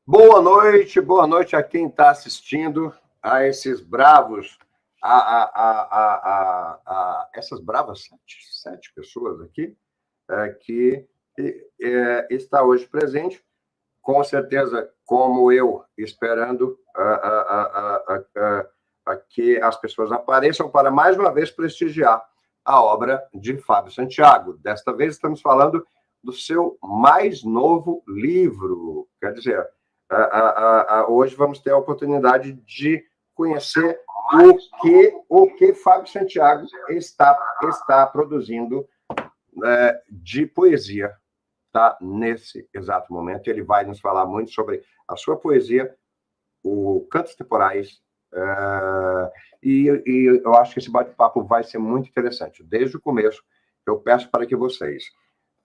Boa noite a quem está assistindo, a esses bravos, essas bravas sete pessoas aqui, que está hoje presente, com certeza, como eu, esperando que as pessoas apareçam para, mais uma vez, prestigiar a obra de Fábio Santiago. Desta vez estamos falando do seu mais novo livro, quer dizer, hoje vamos ter a oportunidade de conhecer o que Fábio Santiago está produzindo de poesia, tá? Nesse exato momento. Ele vai nos falar muito sobre a sua poesia, o Cantos Temporais, e eu acho que esse bate-papo vai ser muito interessante. Desde o começo, eu peço para que vocês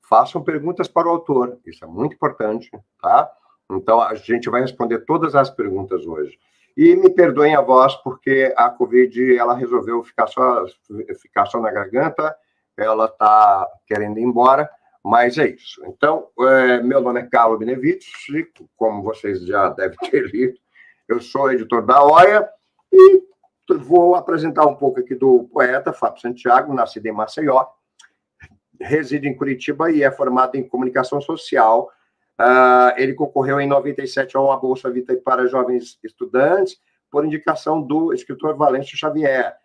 façam perguntas para o autor, isso é muito importante, tá? Então, a gente vai responder todas as perguntas hoje. E me perdoem a voz, porque a Covid, ela resolveu ficar só na garganta, ela está querendo ir embora, mas é isso. Então, meu nome é Carlo Benevides, como vocês já devem ter lido, eu sou editor da OIA e vou apresentar um pouco aqui do poeta Fábio Santiago, nascido em Maceió, reside em Curitiba e é formado em comunicação social. Ele concorreu em 97 a uma Bolsa Vita para jovens estudantes, por indicação do escritor Valêncio Xavier,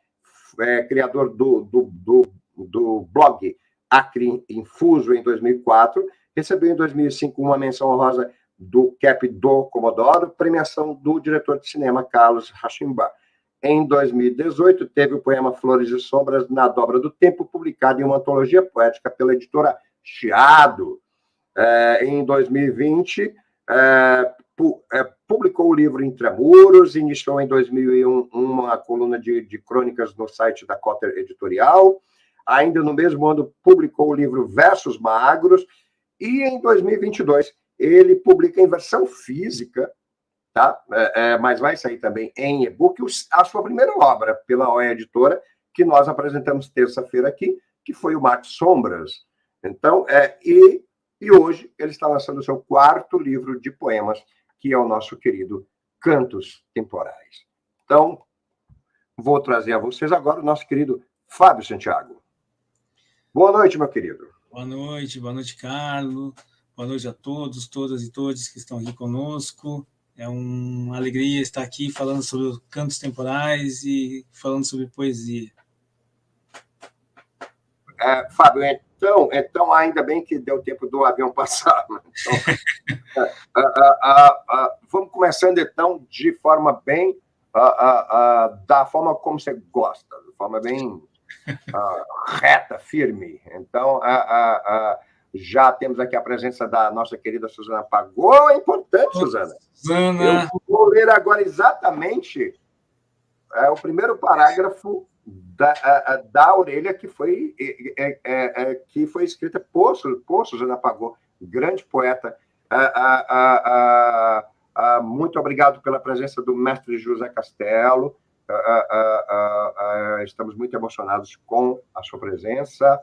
criador do blog Acre Infuso, em 2004. Recebeu em 2005 uma menção honrosa do CAP do Comodoro, premiação do diretor de cinema Carlos Rachimba. Em 2018, teve o poema Flores e Sombras na Dobra do Tempo, publicado em uma antologia poética pela editora Chiado. Em 2020, publicou o livro Intramuros, iniciou em 2001 uma coluna de crônicas no site da Cotter Editorial. Ainda no mesmo ano, publicou o livro Versos Magros. E em 2022, ele publica em versão física, tá? Mas vai sair também em e-book, a sua primeira obra pela OE Editora, que nós apresentamos terça-feira aqui, que foi o Mar de Sombras. Então, e hoje ele está lançando o seu quarto livro de poemas, que é o nosso querido Cantos Temporais. Então, vou trazer a vocês agora o nosso querido Fábio Santiago. Boa noite, meu querido. Boa noite, Carlos. Boa noite a todos, todas e todos que estão aqui conosco. É uma alegria estar aqui falando sobre cantos temporais e falando sobre poesia. Fábio, então, ainda bem que deu tempo do avião passar. Então, vamos começando, então, de forma bem... da forma como você gosta, de forma bem reta, firme. Então, já temos aqui a presença da nossa querida Suzana Pagô. É importante, Suzana. Suzana. Eu vou ler agora exatamente o primeiro parágrafo da orelha que foi escrita por Suzana Pagô, grande poeta. Muito obrigado pela presença do mestre José Castelo. Estamos muito emocionados com a sua presença.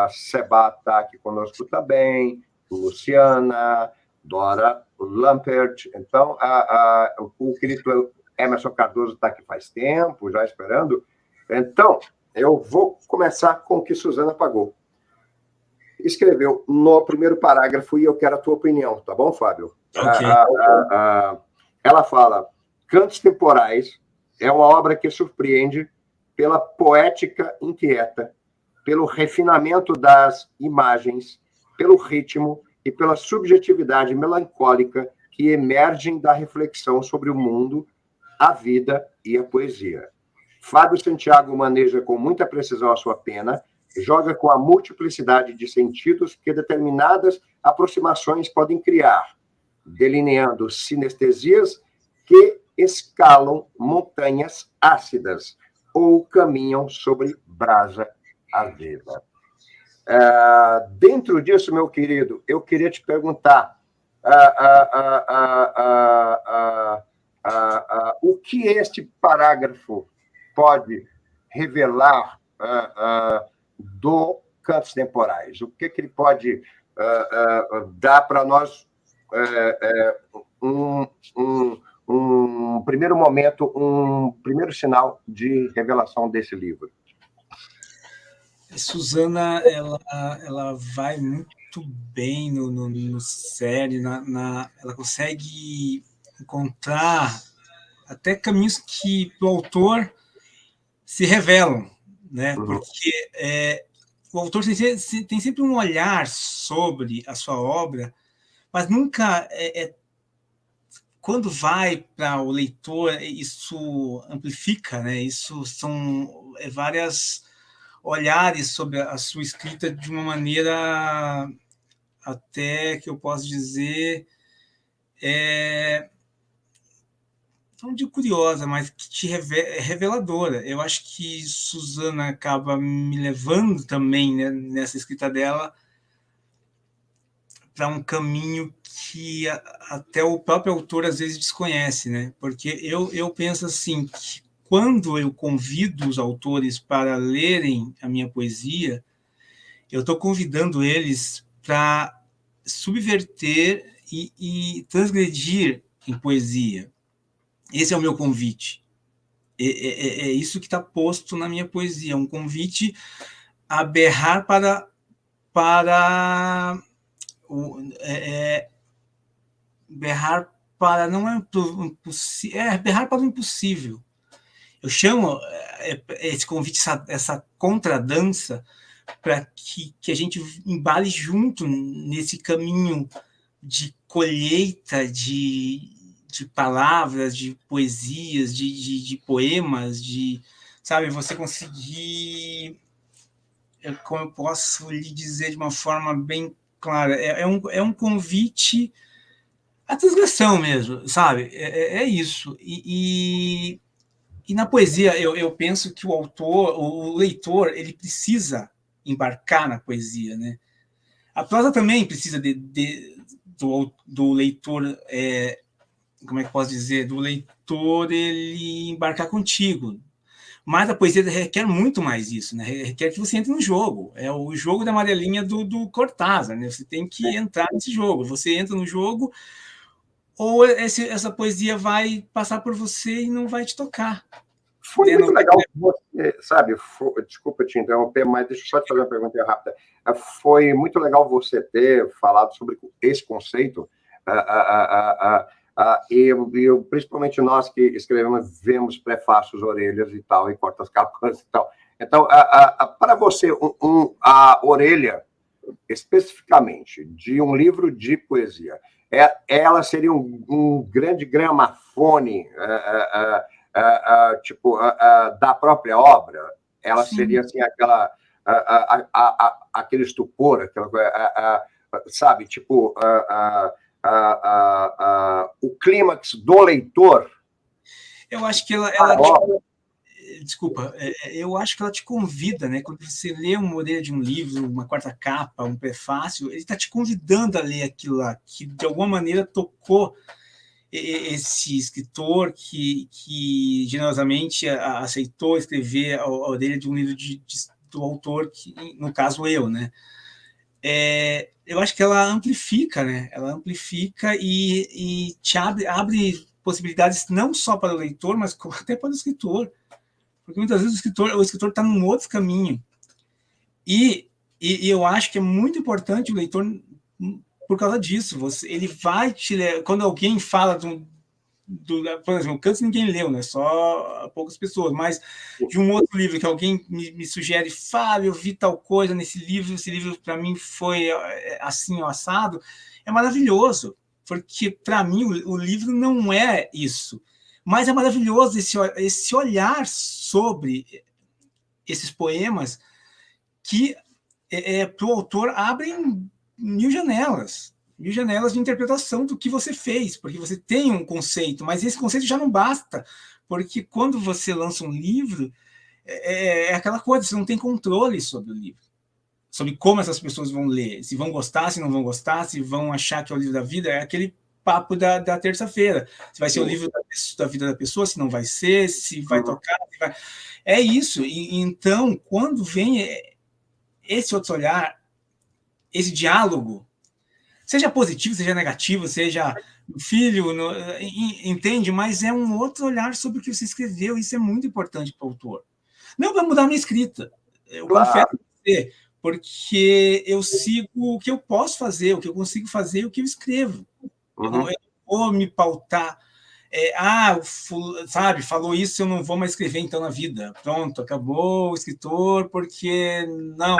Seba está aqui conosco também, Luciana, Dora Lampert. Então, o querido Emerson Cardoso está aqui faz tempo, já esperando. Então, eu vou começar com o que Suzana Pagô escreveu no primeiro parágrafo e eu quero a tua opinião, tá bom, Fábio? Okay. Ela fala: Cantos Temporais é uma obra que surpreende pela poética inquieta, pelo refinamento das imagens, pelo ritmo e pela subjetividade melancólica que emergem da reflexão sobre o mundo, a vida e a poesia. Fábio Santiago maneja com muita precisão a sua pena, joga com a multiplicidade de sentidos que determinadas aproximações podem criar, delineando sinestesias que escalam montanhas ácidas ou caminham sobre brasa ardida. Dentro disso, meu querido, eu queria te perguntar o que este parágrafo pode revelar do Cantos Temporais? O que ele pode dar para nós um primeiro momento, um primeiro sinal de revelação desse livro? Suzana, ela vai muito bem no sério, ela consegue encontrar até caminhos que para o autor se revelam, né? Porque o autor tem sempre um olhar sobre a sua obra, mas nunca quando vai para o leitor, isso amplifica, né? Isso são várias olhares sobre a sua escrita de uma maneira até que eu posso dizer não digo curiosa, mas que reveladora. Eu acho que Suzana acaba me levando também, né, nessa escrita dela para um caminho que até o próprio autor às vezes desconhece, né? Porque eu penso assim, que quando eu convido os autores para lerem a minha poesia, eu estou convidando eles para subverter e transgredir em poesia. Esse é o meu convite. É isso que está posto na minha poesia, um convite a berrar para berrar para não é impossível, berrar para o impossível. Eu chamo esse convite, essa contradança, para que a gente embale junto nesse caminho de colheita de palavras, de poesias, de poemas, sabe, você conseguir, como eu posso lhe dizer de uma forma bem clara, é um convite à transgressão mesmo, sabe? É isso. E na poesia, eu penso que o autor, o leitor, ele precisa embarcar na poesia, né? A prosa também precisa do leitor, como é que posso dizer, do leitor ele embarcar contigo. Mas a poesia requer muito mais isso, né? Requer que você entre no jogo. É o jogo da amarelinha do Cortázar, né? Você tem que entrar nesse jogo. Você entra no jogo, ou essa poesia vai passar por você e não vai te tocar. Foi muito legal você, sabe, desculpa te interromper, mas deixa eu só te fazer uma pergunta rápida. Foi muito legal você ter falado sobre esse conceito, e principalmente nós que escrevemos, vemos prefácios, orelhas e tal, e cortas capas e tal. Então, para você, a orelha, especificamente, de um livro de poesia, ela seria um grande gramafone, da própria obra? Ela Sim. seria assim aquele estupor, sabe, tipo o clímax do leitor. Eu acho que ela desculpa, eu acho que ela te convida, né? Quando você lê uma orelha de um livro, uma quarta capa, um prefácio, ele está te convidando a ler aquilo lá, que de alguma maneira tocou esse escritor que generosamente aceitou escrever a orelha de um livro do autor, que, no caso, eu, né? Eu acho que ela amplifica, né? Ela amplifica e te abre possibilidades não só para o leitor, mas até para o escritor. Porque muitas vezes o escritor está num outro caminho. E eu acho que é muito importante o leitor por causa disso. Ele vai te ler. Quando alguém fala por exemplo, Cantos ninguém leu, né? Só poucas pessoas, mas de um outro livro que alguém me sugere, Fábio, eu vi tal coisa nesse livro, esse livro para mim foi assim, assado, é maravilhoso, porque para mim o livro não é isso, mas é maravilhoso esse olhar sobre esses poemas que para o autor abrem mil janelas de interpretação do que você fez, porque você tem um conceito, mas esse conceito já não basta, porque quando você lança um livro, é aquela coisa, você não tem controle sobre o livro, sobre como essas pessoas vão ler, se vão gostar, se não vão gostar, se vão achar que é o livro da vida, é aquele papo da terça-feira, se vai ser o livro da vida da pessoa, se não vai ser, se vai tocar, é isso. E então, quando vem esse outro olhar, esse diálogo, seja positivo, seja negativo, seja o filho, entende? Mas é um outro olhar sobre o que você escreveu, isso é muito importante para o autor. Não vai mudar a minha escrita, eu confesso Claro. a você, porque eu sigo o que eu posso fazer, o que eu consigo fazer e o que eu escrevo. Eu não vou me pautar. Sabe, falou isso, eu não vou mais escrever então na vida. Pronto, acabou o escritor, porque não.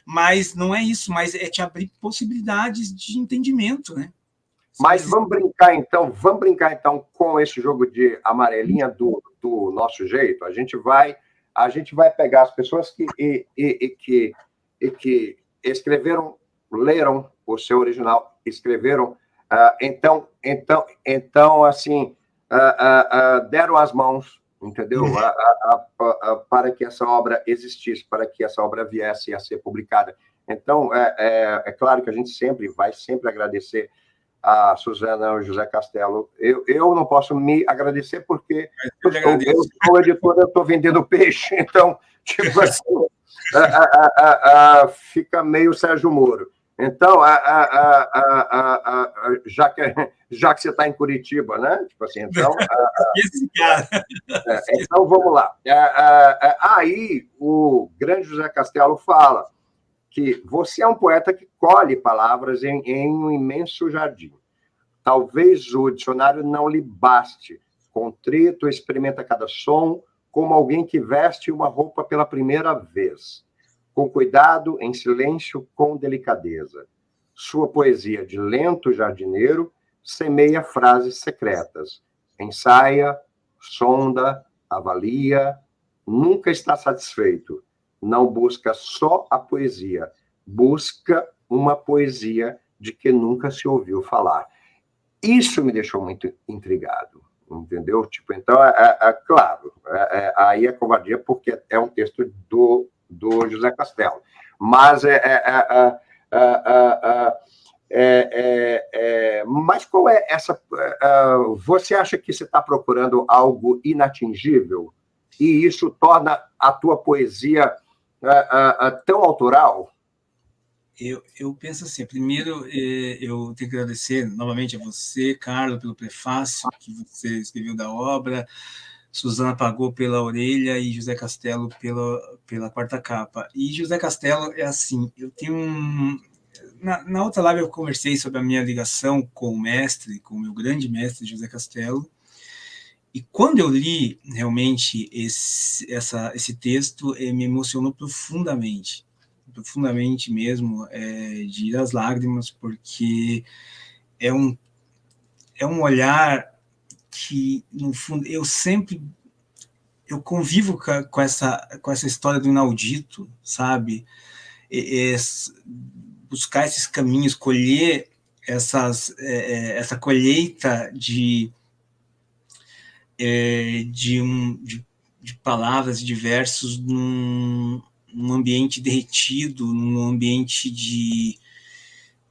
Mas não é isso, mas é te abrir possibilidades de entendimento, né? Mas vamos brincar então com esse jogo de amarelinha do nosso jeito. A gente vai pegar as pessoas que escreveram, leram o seu original, escreveram, então assim, deram as mãos, entendeu? Para que essa obra existisse, para que essa obra viesse a ser publicada. Então, é claro que a gente vai sempre agradecer a Suzana e o José Castelo. Eu não posso me agradecer porque eu sou editor, eu estou vendendo peixe, então, tipo assim, fica meio Sérgio Moro. Então, já que você está em Curitiba, né? Tipo assim, então. Então, vamos lá. Aí, o grande José Castelo fala que você é um poeta que colhe palavras em um imenso jardim. Talvez o dicionário não lhe baste. Contrito, experimenta cada som, como alguém que veste uma roupa pela primeira vez. Com cuidado, em silêncio, com delicadeza. Sua poesia de lento jardineiro semeia frases secretas. Ensaia, sonda, avalia, nunca está satisfeito. Não busca só a poesia, busca uma poesia de que nunca se ouviu falar. Isso me deixou muito intrigado, entendeu? Tipo, então, claro, aí é covardia porque é um texto do José Castelo. Mas mas qual é essa? Você acha que você está procurando algo inatingível e isso torna a tua poesia tão autoral? Eu penso assim, primeiro eu tenho que agradecer novamente a você, Carlos, pelo prefácio que você escreveu da obra, Suzana Pagou pela orelha e José Castelo pela quarta capa. E José Castelo é assim, eu tenho na outra live eu conversei sobre a minha ligação com o mestre, com o meu grande mestre José Castelo, e quando eu li realmente esse texto, me emocionou profundamente mesmo, de ir às lágrimas, porque é um olhar que, no fundo, eu convivo com essa história do inaudito, sabe? Buscar esses caminhos, colher essa colheita de palavras, de versos num ambiente derretido, num ambiente de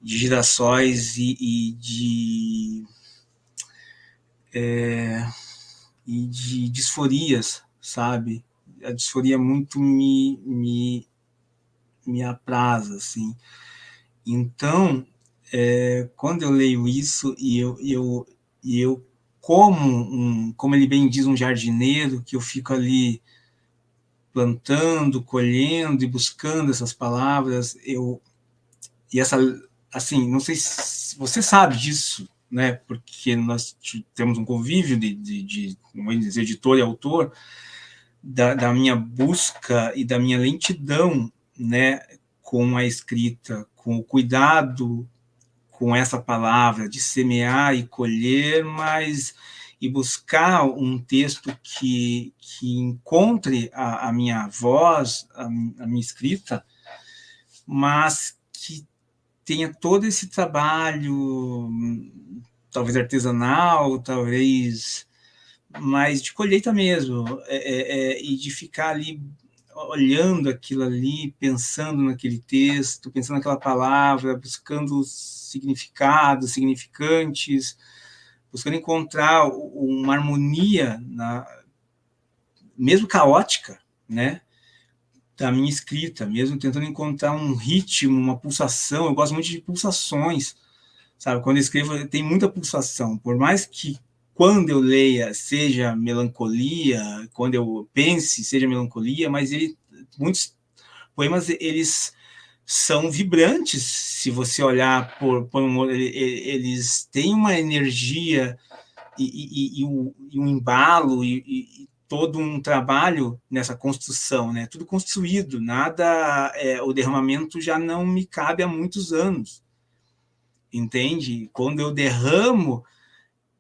girassóis e de disforias, sabe? A disforia muito me apraz, assim. Então, quando eu leio isso e eu como ele bem diz, um jardineiro, que eu fico ali plantando, colhendo e buscando essas palavras, e essa, assim, não sei se você sabe disso, né? Porque nós temos um convívio vamos dizer, editor e autor, da minha busca e da minha lentidão, né? Com a escrita, com o cuidado com essa palavra de semear e colher, mas e buscar um texto que encontre a minha voz, a minha escrita, mas que tenha todo esse trabalho, talvez artesanal, talvez, mas de colheita mesmo, e de ficar ali olhando aquilo ali, pensando naquele texto, pensando naquela palavra, buscando significados, significantes, buscando encontrar uma harmonia, mesmo caótica, né, da minha escrita, mesmo tentando encontrar um ritmo, uma pulsação. Eu gosto muito de pulsações, sabe? Quando eu escrevo, tem muita pulsação. Por mais que quando eu leia seja melancolia, quando eu pense seja melancolia, mas muitos poemas, eles são vibrantes, se você olhar por eles têm uma energia e um embalo e todo um trabalho nessa construção, né? Tudo construído, nada, o derramamento já não me cabe há muitos anos, entende? Quando eu derramo,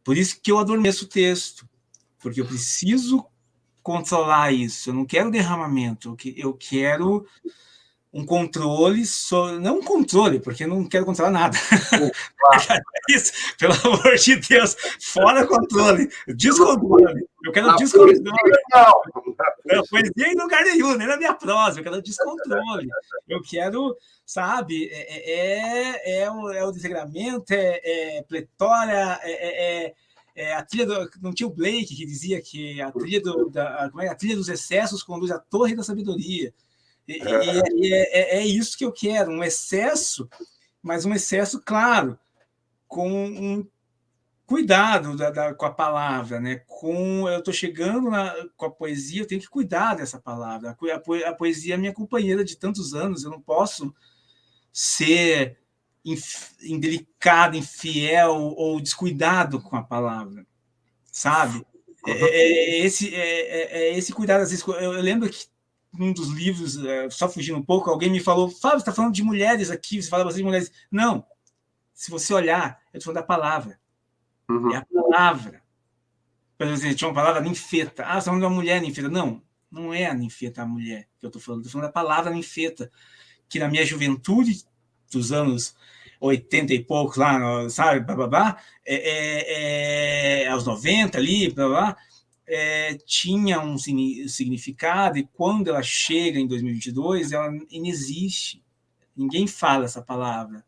por isso que eu adormeço o texto, porque eu preciso controlar isso, eu não quero derramamento, eu quero um controle, não um controle, porque eu não quero controlar nada. Claro. Isso, pelo amor de Deus, fora controle, descontrole. Eu quero descontrole. Não, poesia em lugar nenhum, nem na minha prosa, eu quero descontrole. Eu quero, sabe, o desregramento, pletória, a trilha não tinha o Blake que dizia que a trilha, a trilha dos excessos conduz à torre da sabedoria. É isso que eu quero, um excesso, mas um excesso, claro, com um cuidado com a palavra, né? Eu estou chegando com a poesia, eu tenho que cuidar dessa palavra. A poesia é minha companheira de tantos anos, eu não posso ser indelicado, infiel ou descuidado com a palavra, sabe? Esse cuidado. Às vezes, eu lembro que num dos livros, só fugindo um pouco, alguém me falou: Fábio, você está falando de mulheres aqui, você fala bastante de mulheres. Não, se você olhar, eu estou falando da palavra. É a palavra. Por exemplo, tinha uma palavra ninfeta. Ah, você está falando de uma mulher ninfeta. Não, não é a ninfeta a mulher que eu estou falando. Estou falando da palavra ninfeta, que na minha juventude, dos anos 80 e poucos, lá, sabe, blá, aos 90 ali, blá, blá, tinha um significado, e quando ela chega em 2022, ela inexiste. Ninguém fala essa palavra.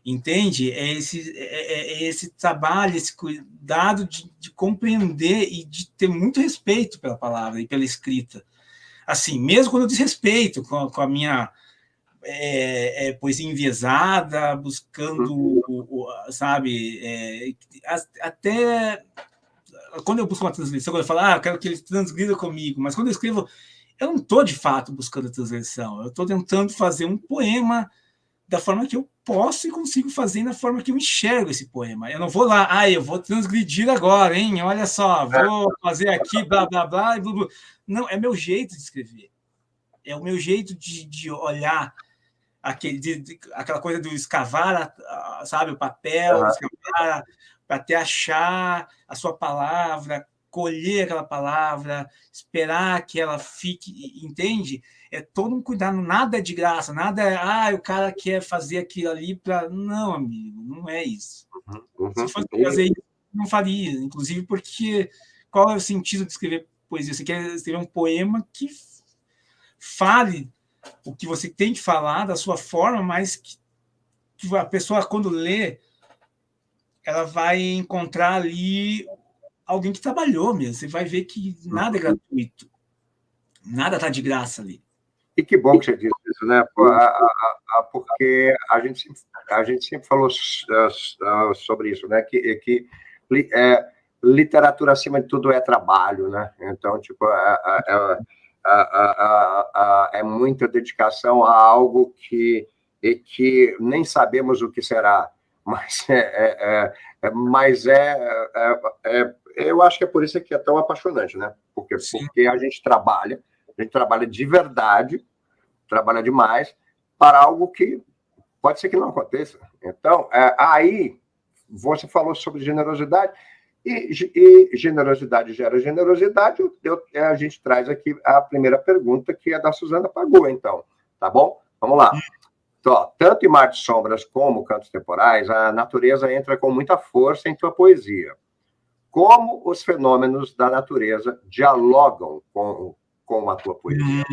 Entende? Esse trabalho, esse cuidado de compreender e de ter muito respeito pela palavra e pela escrita. Assim, mesmo quando eu desrespeito com a minha poesia enviesada, buscando, sabe, até quando eu busco uma transgressão, quando eu falo, eu quero que ele transgrida comigo, mas quando eu escrevo, eu não estou de fato buscando a transgressão, eu estou tentando fazer um poema da forma que eu posso e consigo fazer, da forma que eu enxergo esse poema. Eu não vou lá, eu vou transgredir agora, hein? Olha só, vou fazer aqui, blá, blá, blá, blá, blá. Não, é meu jeito de escrever. É o meu jeito de olhar aquela coisa do escavar, sabe, o papel, escavar, até achar a sua palavra, colher aquela palavra, esperar que ela fique, entende? É todo um cuidado, nada é de graça, nada o cara quer fazer aquilo ali para... Não, amigo, não é isso. Se fosse fazer isso, não faria, inclusive porque qual é o sentido de escrever poesia? Você quer escrever um poema que fale o que você tem que falar da sua forma, mas que a pessoa, quando lê, ela vai encontrar ali alguém que trabalhou mesmo. Você vai ver que nada é gratuito. Nada está de graça ali. E que bom que você disse isso, né? Porque a gente sempre falou sobre isso, né? Que literatura, acima de tudo, é trabalho, né? Então, tipo, é muita dedicação a algo que nem sabemos o que será, mas eu acho que é por isso que é tão apaixonante, né? Porque a gente trabalha de verdade, trabalha demais para algo que pode ser que não aconteça. Então, aí você falou sobre generosidade, e generosidade gera generosidade. A gente traz aqui a primeira pergunta, que é da Suzana Pagô, então. Tá bom? Vamos lá. Então, tanto em Mar de Sombras como Cantos Temporais, a natureza entra com muita força em tua poesia. Como os fenômenos da natureza dialogam com a tua poesia?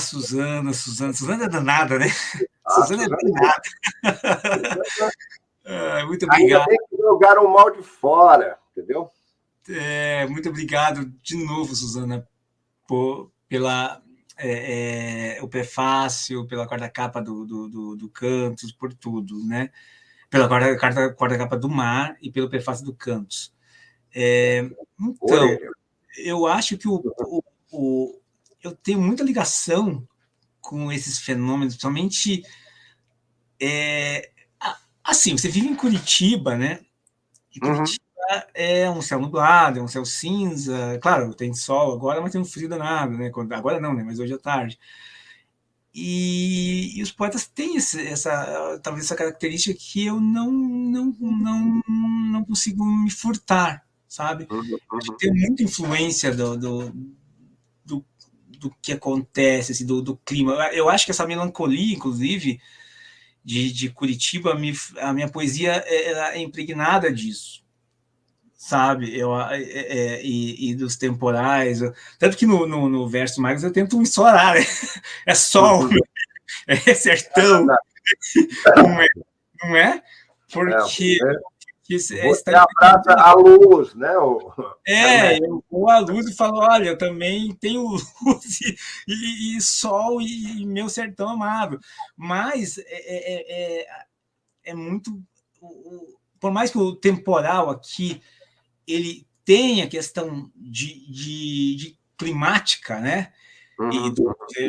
Suzana é danada, né? Suzana é danada. Muito obrigado. Ainda bem que jogaram o mal de fora, entendeu? Muito obrigado de novo, Suzana, pela o prefácio, pela quarta capa do Cantos, por tudo, né? Pela quarta capa do Mar e pelo prefácio do Cantos. Então, eu acho que eu tenho muita ligação com esses fenômenos, principalmente assim, você vive em Curitiba, né? E Curitiba é um céu nublado, é um céu cinza. Claro, tem sol agora, mas tem um frio danado, né? Agora não, né? Mas hoje à tarde. E os poetas têm talvez essa característica que eu não consigo me furtar, sabe? Tem muita influência do que acontece, assim, do clima. Eu acho que essa melancolia, inclusive, de Curitiba, a minha poesia é impregnada disso, sabe? E dos temporais. Tanto que no verso mais eu tento ensolar, né? É sol, é sertão. Não é? Porque você abraça a luz, né? Eu vou à luz e falo, olha, eu também tenho luz e sol e meu sertão amado. Mas é muito... Por mais que o temporal aqui ele tenha a questão de climática, né?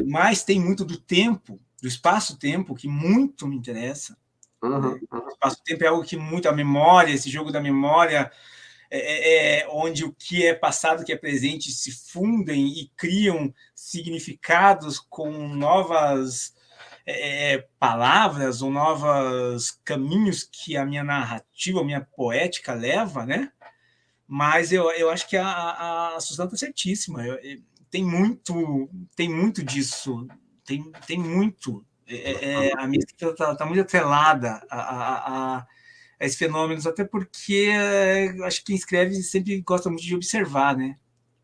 Mas tem muito do tempo, do espaço-tempo, que muito me interessa. O espaço-tempo é algo que muito... A memória, esse jogo da memória... onde o que é passado, o que é presente se fundem e criam significados com novas palavras ou novos caminhos que a minha narrativa, a minha poética leva, né? Mas eu acho que a Suzana está certíssima. Tem muito disso. Tem muito. A minha escrita está muito atrelada a esses fenômenos, até porque acho que quem escreve sempre gosta muito de observar, né?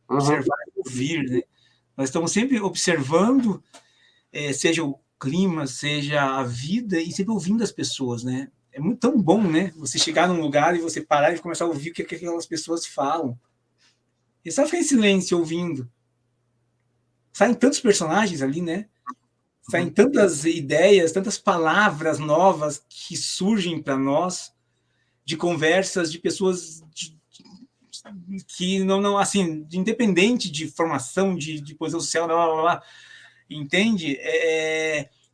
Observar e ouvir, né? Nós estamos sempre observando, seja o clima, seja a vida, e sempre ouvindo as pessoas, né? É muito tão bom, né? Você chegar num lugar e você parar e começar a ouvir o que aquelas pessoas falam. E só ficar em silêncio ouvindo. Saem tantos personagens ali, né? Saem tantas ideias, tantas palavras novas que surgem para nós, de conversas de pessoas que não assim, independente de formação, de posição social, blá, blá, blá, entende?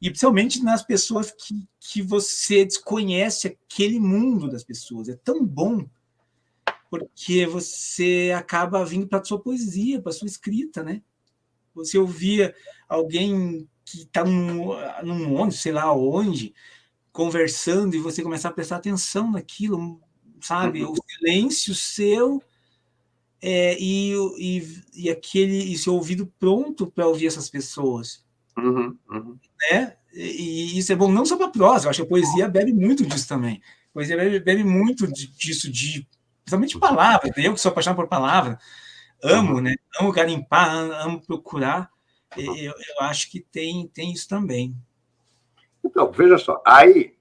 E principalmente nas pessoas que você desconhece aquele mundo das pessoas. É tão bom, porque você acaba vindo para a sua poesia, para a sua escrita, né? Você ouvia alguém que está num ônibus, sei lá onde, conversando, e você começar a prestar atenção naquilo, sabe? O silêncio seu e seu ouvido pronto para ouvir essas pessoas. Né? E isso é bom não só para prosa, eu acho que a poesia bebe muito disso também. A poesia bebe muito disso, principalmente palavras. Eu que sou apaixonado por palavras, amo, né? Amo garimpar, amo procurar. Eu acho que tem isso também. Então, veja só, aí,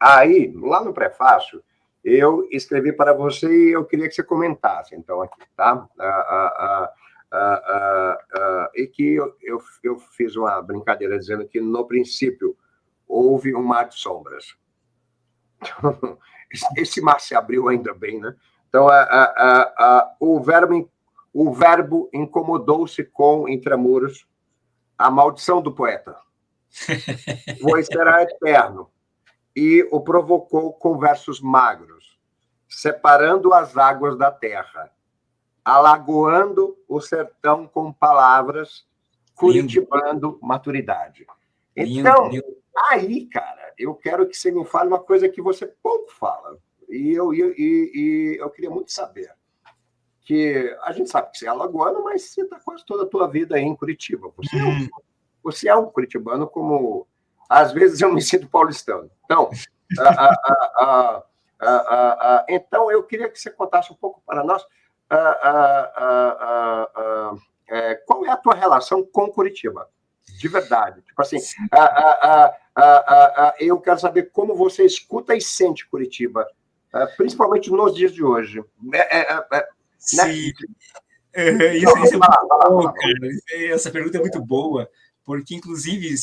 lá no prefácio, eu escrevi para você e eu queria que você comentasse, então, aqui, tá? E que eu fiz uma brincadeira dizendo que, no princípio, houve um mar de sombras. Esse mar se abriu ainda bem, né? Então, o verbo incomodou-se com Intramuros, a maldição do poeta. Pois será eterno. E o provocou com versos magros, separando as águas da terra, alagoando o sertão com palavras, curitibando maturidade. Então, aí, cara, eu quero que você me fale uma coisa que você pouco fala. E eu queria muito saber. Que a gente sabe que você é alagoano, mas você está quase toda a tua vida aí em Curitiba. Você é um curitibano como... Às vezes eu me sinto paulistano. Então, então eu queria que você contasse um pouco para nós qual é a tua relação com Curitiba, de verdade. Tipo assim, eu quero saber como você escuta e sente Curitiba, principalmente nos dias de hoje. Sim. Isso é muito bom, cara. Essa pergunta é muito boa, porque, inclusive,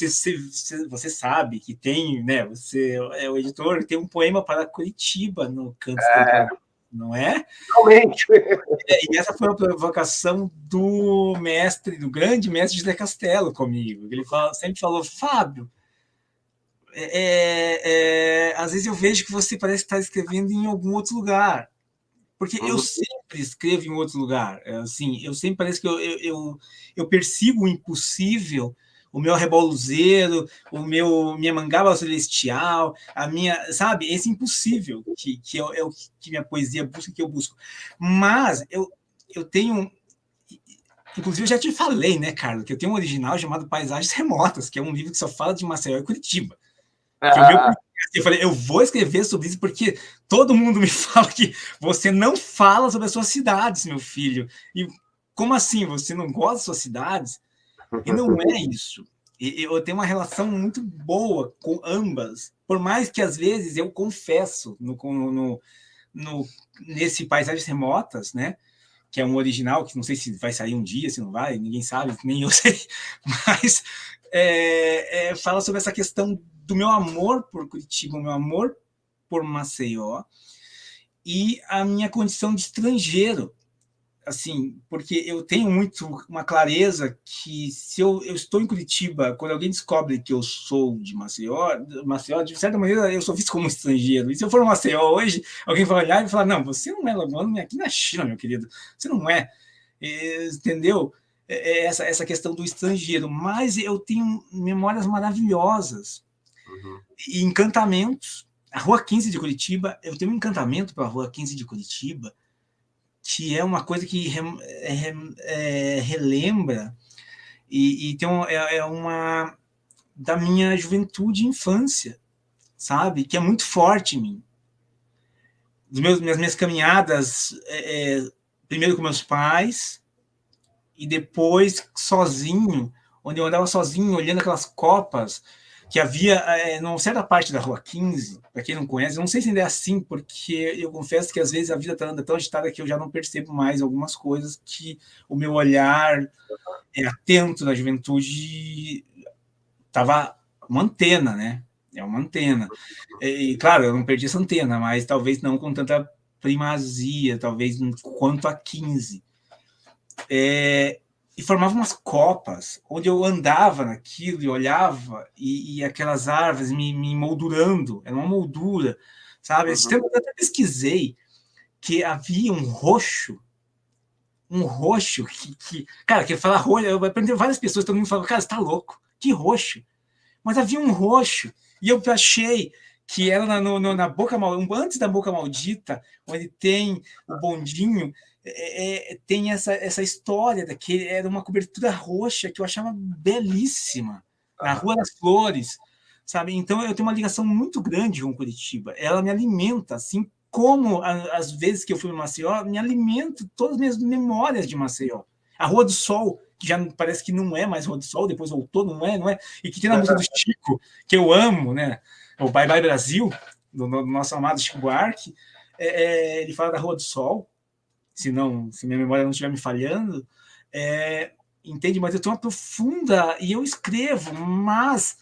você sabe que tem, né? Você é o editor, tem um poema para Curitiba no Cantos Temporais, não é? Realmente. E essa foi a provocação do mestre, do grande mestre José Castelo comigo. Ele sempre falou, Fábio, às vezes eu vejo que você parece estar escrevendo em algum outro lugar, porque eu sempre escrevo em outro lugar. Assim, eu sempre parece que eu persigo o impossível, o meu reboluzeiro, minha mangaba celestial, a minha, sabe, esse impossível que é o que minha poesia busca, que eu busco. Mas eu tenho, inclusive eu já te falei, né, Carlos, que eu tenho um original chamado Paisagens Remotas, que é um livro que só fala de Maceió e Curitiba. Que o meu, eu falei, eu vou escrever sobre isso porque todo mundo me fala que você não fala sobre as suas cidades, meu filho. E como assim? Você não gosta das suas cidades? E não é isso. Eu tenho uma relação muito boa com ambas, por mais que às vezes eu confesso nesse Paisagens Remotas, né? Que é um original, que não sei se vai sair um dia, se não vai, ninguém sabe, nem eu sei, mas fala sobre essa questão do meu amor por Curitiba, o meu amor por Maceió e a minha condição de estrangeiro, assim, porque eu tenho muito uma clareza que se eu estou em Curitiba, quando alguém descobre que eu sou de Maceió, de certa maneira eu sou visto como um estrangeiro. E se eu for a Maceió hoje, alguém vai olhar e falar, não, você não é lagoano aqui na China, meu querido, você não é. Entendeu? Essa questão do estrangeiro. Mas eu tenho memórias maravilhosas e encantamentos. A Rua 15 de Curitiba, eu tenho um encantamento para a Rua 15 de Curitiba, que é uma coisa que relembra e tem uma da minha juventude e infância, sabe? Que é muito forte em mim. Minhas caminhadas, primeiro com meus pais e depois sozinho, onde eu andava sozinho, olhando aquelas copas que havia numa certa parte da Rua 15, para quem não conhece, eu não sei se ainda é assim, porque eu confesso que às vezes a vida anda tão agitada que eu já não percebo mais algumas coisas, que o meu olhar atento na juventude estava uma antena, né? É uma antena. E, claro, eu não perdi essa antena, mas talvez não com tanta primazia, talvez quanto a 15. E formava umas copas, onde eu andava naquilo e olhava, e aquelas árvores me moldurando, era uma moldura, sabe? Esse tempo eu até pesquisei que havia um roxo cara, que falar roxo, eu aprendi várias pessoas, todo mundo falava, cara, você tá louco, que roxo? Mas havia um roxo, e eu achei que era na Boca Maldita, antes da Boca Maldita, onde tem o bondinho, tem essa história daquele, era uma cobertura roxa que eu achava belíssima, na Rua das Flores, sabe? Então eu tenho uma ligação muito grande com Curitiba, ela me alimenta, assim como as vezes que eu fui em Maceió, me alimento todas as minhas memórias de Maceió. A Rua do Sol, que já parece que não é mais Rua do Sol, depois voltou, não é, e que tem na música do Chico, que eu amo, né? O Bye Bye Brasil, do nosso amado Chico Buarque, ele fala da Rua do Sol, se minha memória não estiver me falhando, entende? Mas eu tenho uma profunda, e eu escrevo, mas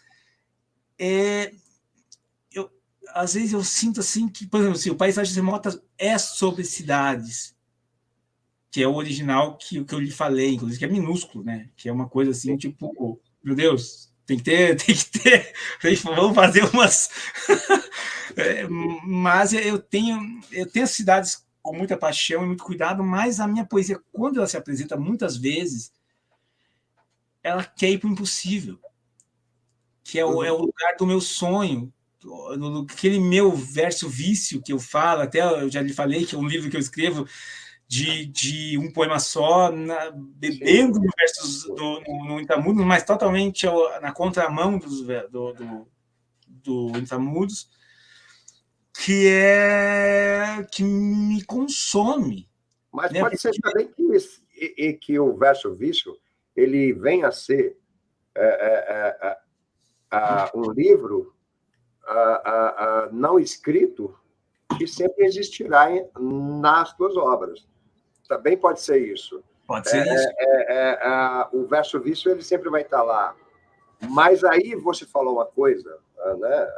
às vezes eu sinto assim que, por exemplo, assim, o Paisagens Remotas é sobre cidades, que é o original que eu lhe falei, inclusive, que é minúsculo, né? Que é uma coisa assim, tipo, meu Deus, tem que ter, vamos fazer umas... Mas eu tenho cidades com muita paixão e muito cuidado, mas a minha poesia, quando ela se apresenta muitas vezes, ela quer ir para o impossível, que é o lugar do meu sonho, aquele meu verso vício que eu falo, até eu já lhe falei que é um livro que eu escrevo de um poema só, bebendo no versos no Intramuros, mas totalmente na contramão do Intramuros, que me consome. Mas né? Pode ser também que o verso vício ele venha a ser um livro não escrito que sempre existirá nas tuas obras. Também pode ser isso. Pode ser isso. O verso vício ele sempre vai estar lá Mas aí você falou uma coisa, né?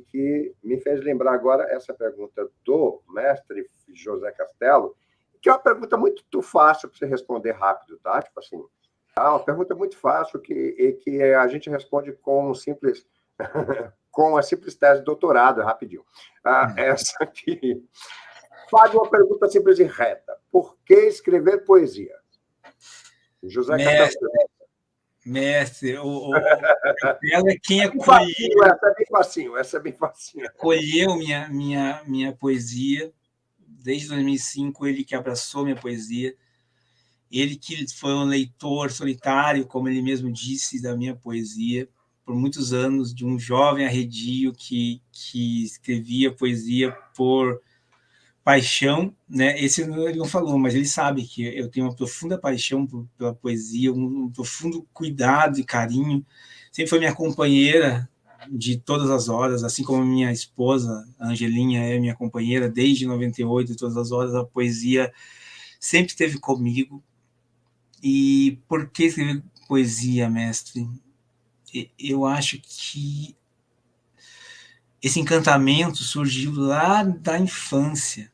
Que me fez lembrar agora essa pergunta do mestre José Castelo, que é uma pergunta muito fácil para você responder rápido, tá? Tipo assim, uma pergunta muito fácil que a gente responde com com a simples tese de doutorado, rapidinho. Essa aqui. Faz uma pergunta simples e reta. Por que escrever poesia? José Castelo. Mestre, ela é quem acolheu. Essa é bem facinho. Acolheu minha poesia. Desde 2005, ele que abraçou minha poesia. Ele que foi um leitor solitário, como ele mesmo disse, da minha poesia, por muitos anos, de um jovem arredio que escrevia poesia por paixão, né? Esse ele não falou, mas ele sabe que eu tenho uma profunda paixão pela poesia, um profundo cuidado e carinho. Sempre foi minha companheira de todas as horas, assim como minha esposa, a Angelinha, é minha companheira desde 98, de todas as horas. A poesia sempre esteve comigo. E por que escrever poesia, mestre? Eu acho que esse encantamento surgiu lá da infância,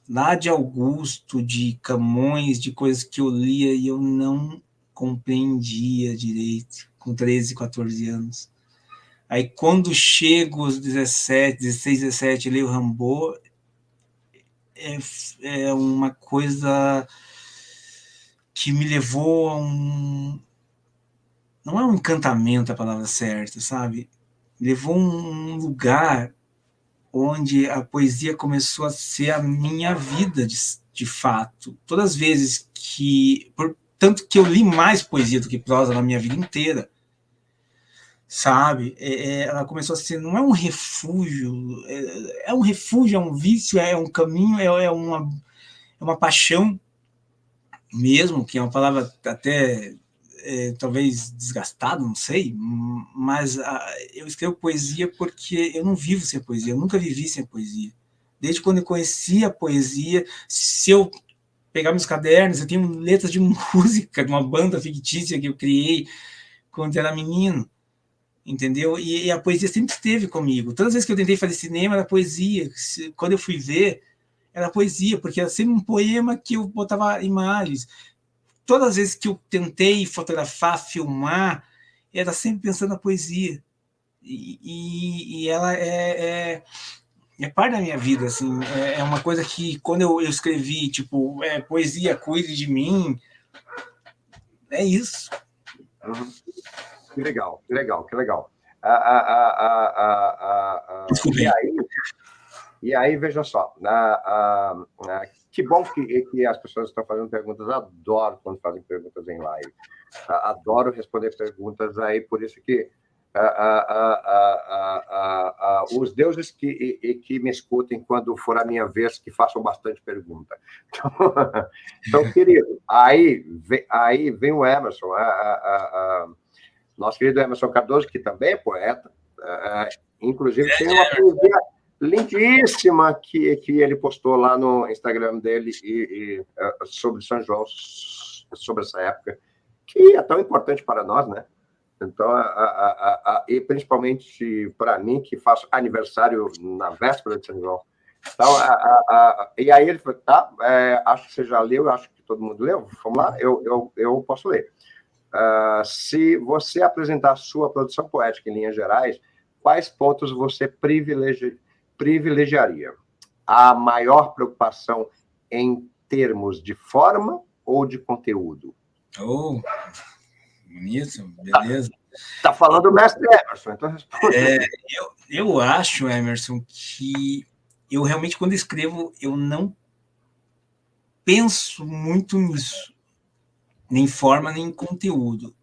lá de Augusto, de Camões, de coisas que eu lia e eu não compreendia direito, com 13, 14 anos. Aí, quando chego aos 16, 17, leio Rimbaud, é uma coisa que me levou a um... Não é um encantamento a palavra certa, sabe? Levou a um lugar onde a poesia começou a ser a minha vida de fato. Todas as vezes que... Tanto que eu li mais poesia do que prosa na minha vida inteira, sabe? Ela começou a ser... Não é um refúgio, é um refúgio, é um vício, é um caminho, é uma paixão mesmo, que é uma palavra até... talvez desgastado, não sei, mas eu escrevo poesia porque eu não vivo sem poesia, eu nunca vivi sem poesia. Desde quando eu conheci a poesia, se eu pegar meus cadernos, eu tenho letras de música de uma banda fictícia que eu criei quando era menino, entendeu? E a poesia sempre esteve comigo. Todas as vezes que eu tentei fazer cinema, era poesia. Quando eu fui ver, era poesia, porque era sempre um poema que eu botava imagens. Todas as vezes que eu tentei fotografar, filmar, era sempre pensando na poesia. E ela é parte da minha vida, assim. É uma coisa que, quando eu escrevi, tipo, poesia, cuide de mim, é isso. Uhum. Que legal, que legal, que legal. Desculpe. E aí, veja só, que bom que as pessoas estão fazendo perguntas. Adoro quando fazem perguntas em live. Adoro responder perguntas aí, por isso que os deuses que me escutem quando for a minha vez, que façam bastante pergunta. Então, querido, aí vem o Emerson, nosso querido Emerson Cardoso, que também é poeta, inclusive tem uma poesia lindíssima que ele postou lá no Instagram dele sobre São João, sobre essa época, que é tão importante para nós, né? Então, e principalmente para mim, que faço aniversário na véspera de São João. Então, e aí ele falou, tá, acho que você já leu, acho que todo mundo leu, vamos lá, eu posso ler. Se você apresentar a sua produção poética em linhas gerais, quais pontos você privilegiaria? A maior preocupação em termos de forma ou de conteúdo? Oh, bonito, beleza. Tá falando o mestre Emerson, então responde. Eu acho, Emerson, que eu realmente, quando escrevo, eu não penso muito nisso, nem forma, nem conteúdo.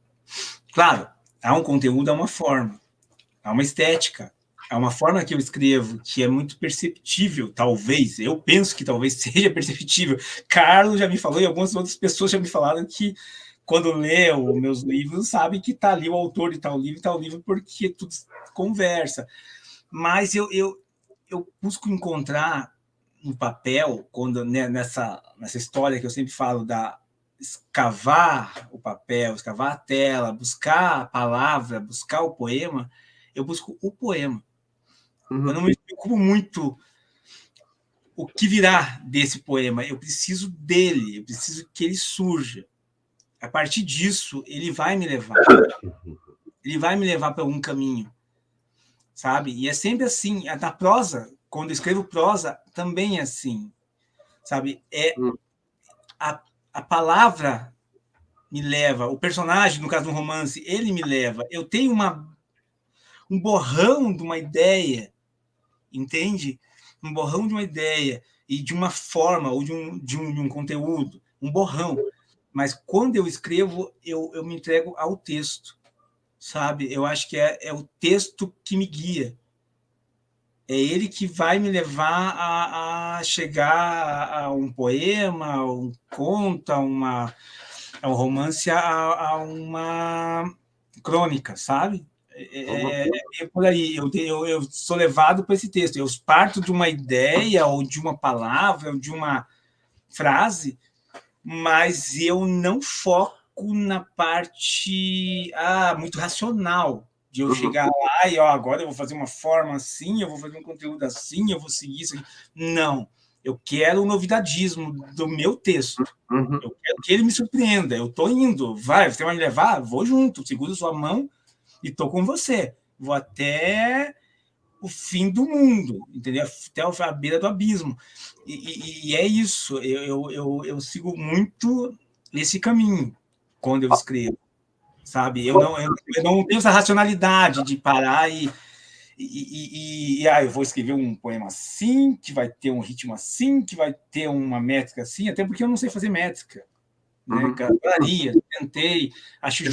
Claro, há um conteúdo, há uma forma, há uma estética, há uma forma que eu escrevo que é muito perceptível, talvez, eu penso que talvez seja perceptível. Carlos já me falou e algumas outras pessoas já me falaram que quando lê os meus livros, sabe que está ali o autor de tal livro, porque tudo conversa. Mas eu busco encontrar no papel, quando nessa história que eu sempre falo da escavar o papel, escavar a tela, buscar a palavra, buscar o poema, eu busco o poema. Eu não me preocupo muito o que virá desse poema. Eu preciso dele, eu preciso que ele surja. A partir disso, ele vai me levar. Ele vai me levar para algum caminho, sabe? E é sempre assim. Na prosa, quando eu escrevo prosa, também é assim, sabe? A palavra me leva, o personagem, no caso do romance, ele me leva. Eu tenho um borrão de uma ideia, entende? Um borrão de uma ideia e de uma forma ou de um conteúdo, um borrão. Mas quando eu escrevo, eu me entrego ao texto, sabe? Eu acho que é o texto que me guia. É ele que vai me levar a chegar a um poema, a um conto, a um romance, a uma crônica, sabe? É por aí. Eu sou levado para esse texto. Eu parto de uma ideia, ou de uma palavra, ou de uma frase, mas eu não foco na parte muito racional, de eu chegar lá e agora eu vou fazer uma forma assim, eu vou fazer um conteúdo assim, eu vou seguir isso aqui. Não. Eu quero o novidadismo do meu texto. Eu quero que ele me surpreenda. Eu estou indo. Vai, você vai me levar? Vou junto. Seguro sua mão e estou com você. Vou até o fim do mundo, entendeu? Até a beira do abismo. E é isso. Eu sigo muito esse caminho quando eu escrevo, sabe? Eu não tenho essa racionalidade de parar eu vou escrever um poema assim, que vai ter um ritmo assim, que vai ter uma métrica assim, até porque eu não sei fazer métrica, né? Tentei, acho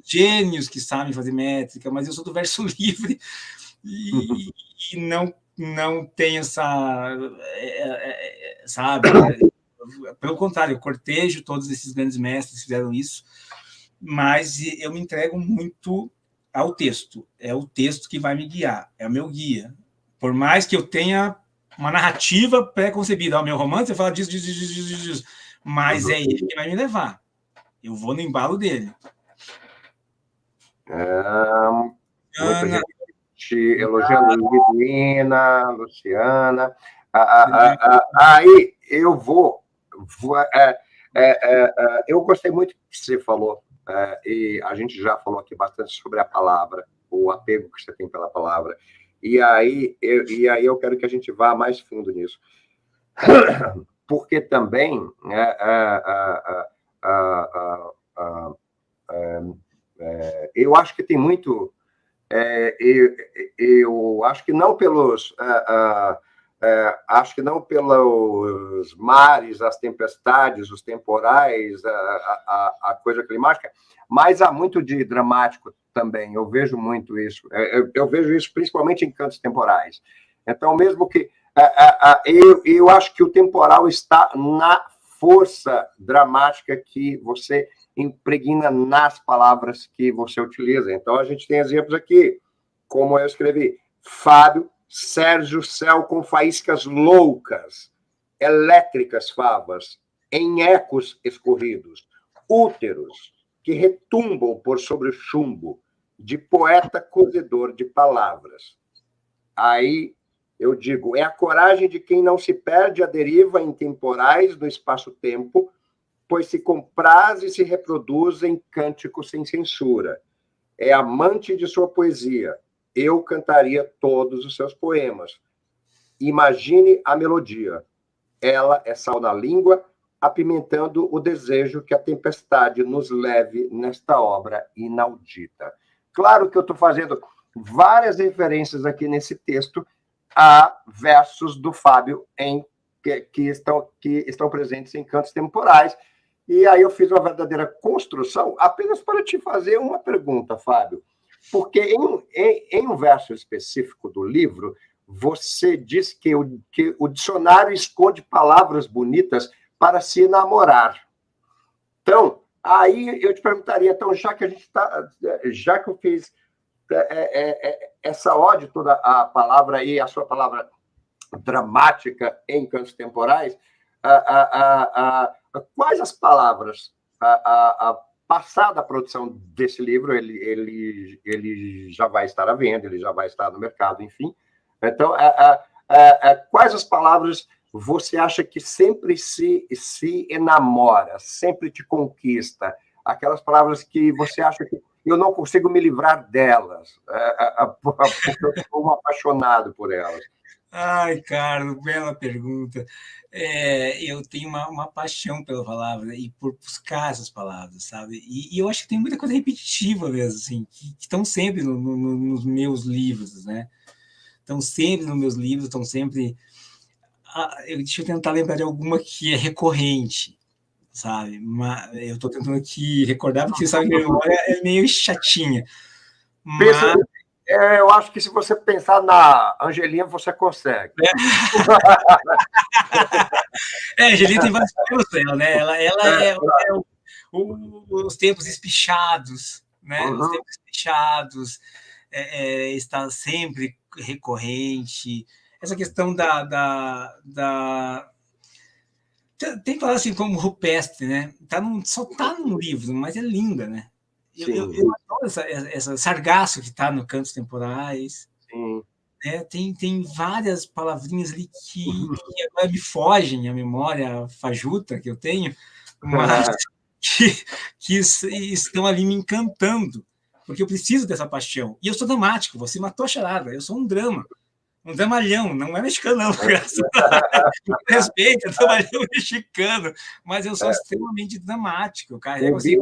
gênios que sabem fazer métrica, mas eu sou do verso livre e não tenho essa, sabe? Pelo contrário, eu cortejo todos esses grandes mestres que fizeram isso, mas eu me entrego muito ao texto. É o texto que vai me guiar, é o meu guia. Por mais que eu tenha uma narrativa pré-concebida, o meu romance fala disso, mas é ele que vai me levar. Eu vou no embalo dele. Muita gente elogiando Liduína, Luciana. Aí eu eu gostei muito do que você falou, e a gente já falou aqui bastante sobre a palavra, o apego que você tem pela palavra. E aí eu quero que a gente vá mais fundo nisso. Porque também eu acho que tem muito. Eu acho que não pelos. Acho que não pelos mares, as tempestades, os temporais, a coisa climática, mas há muito de dramático também. Eu vejo muito isso. Eu vejo isso principalmente em cantos temporais. Então, mesmo que. Eu acho que o temporal está na força dramática que você impregna nas palavras que você utiliza. Então, a gente tem exemplos aqui, como eu escrevi, Fábio, Sérgio, céu com faíscas loucas, elétricas favas, em ecos escorridos, úteros que retumbam por sobre o chumbo, de poeta cozedor de palavras. Aí eu digo, é a coragem de quem não se perde à deriva em temporais do espaço-tempo, pois se compraz e se reproduz em cânticos sem censura. É amante de sua poesia. Eu cantaria todos os seus poemas. Imagine a melodia. Ela é sal na língua, apimentando o desejo que a tempestade nos leve nesta obra inaudita. Claro que eu estou fazendo várias referências aqui nesse texto a versos do Fábio que estão presentes em cantos temporais. E aí eu fiz uma verdadeira construção apenas para te fazer uma pergunta, Fábio. Porque em um verso específico do livro, você diz que o dicionário esconde palavras bonitas para se namorar. Então, aí eu te perguntaria, então, já que eu fiz essa ode toda a palavra e a sua palavra dramática em Cantos Temporais, quais as palavras, passada a produção desse livro, ele já vai estar à venda, ele já vai estar no mercado, enfim. Então, quais as palavras você acha que sempre se enamora, sempre te conquista? Aquelas palavras que você acha que eu não consigo me livrar delas, porque eu sou um apaixonado por elas. Ai, Carlos, bela pergunta. Eu tenho uma paixão pela palavra e por buscar essas palavras, sabe? E eu acho que tem muita coisa repetitiva mesmo, assim, que estão sempre nos meus livros, né? Estão sempre nos meus livros, estão sempre... deixa eu tentar lembrar de alguma que é recorrente, sabe? Mas eu estou tentando aqui recordar, porque sabe que a memória é meio chatinha. Mas... eu acho que se você pensar na Angelina, você consegue. Angelina tem vários temas dela, né? Ela os tempos espichados, né? Os tempos espichados está sempre recorrente. Essa questão tem que falar assim como rupestre, né? Só tá num livro, mas é linda, né? Eu adoro essa sargaço que está no Cantos Temporais. Sim. Né? Tem várias palavrinhas ali que agora me fogem a memória fajuta que eu tenho, mas que estão ali me encantando, porque eu preciso dessa paixão. E eu sou dramático, você matou a charada, eu sou um drama. Um dramalhão, não é mexicano, não. Respeito, é dramalhão mexicano, mas eu sou extremamente dramático. Eu carrego assim.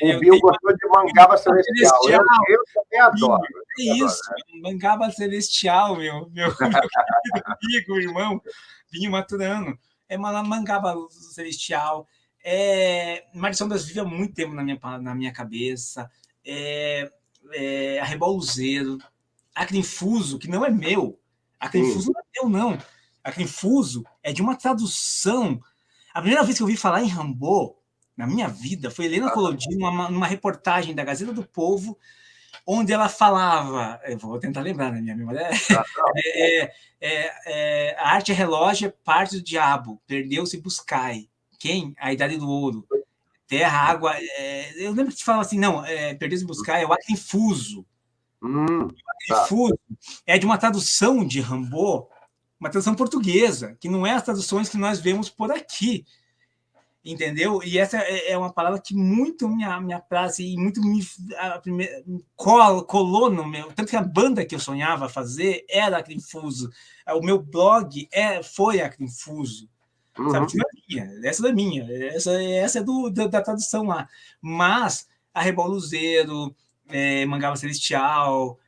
O Bill gostou de Mangaba Celestial. Eu também adoro. É isso, Mangaba Celestial, meu amigo, irmão, Vinho Maturano. É Mangaba Celestial. Maldição das Vivas há muito tempo na minha cabeça. Arrebol Luzeiro. Acrinfuso, que não é meu. Acrinfuso não é meu, não. Acrinfuso é de uma tradução. A primeira vez que eu ouvi falar em Rimbaud, na minha vida, foi Helena Collodi, numa reportagem da Gazeta do Povo, onde ela falava, eu vou tentar lembrar na minha memória, a arte é relógio, é parte do diabo, perdeu-se buscai. Quem? A Idade do Ouro. Terra, água... eu lembro que falava assim, não, perdeu-se buscai, é o Acrinfuso. Acrinfuso é de uma tradução de Rimbaud, uma tradução portuguesa, que não é as traduções que nós vemos por aqui. Entendeu? E essa é uma palavra que muito me apraz e muito colou no meu... Tanto que a banda que eu sonhava fazer era Acrinfuso. O meu blog foi Acrinfuso. Sabe? Essa é minha. Essa é da tradução lá. Mas Arrebol Luzeiro, Mangaba Celestial...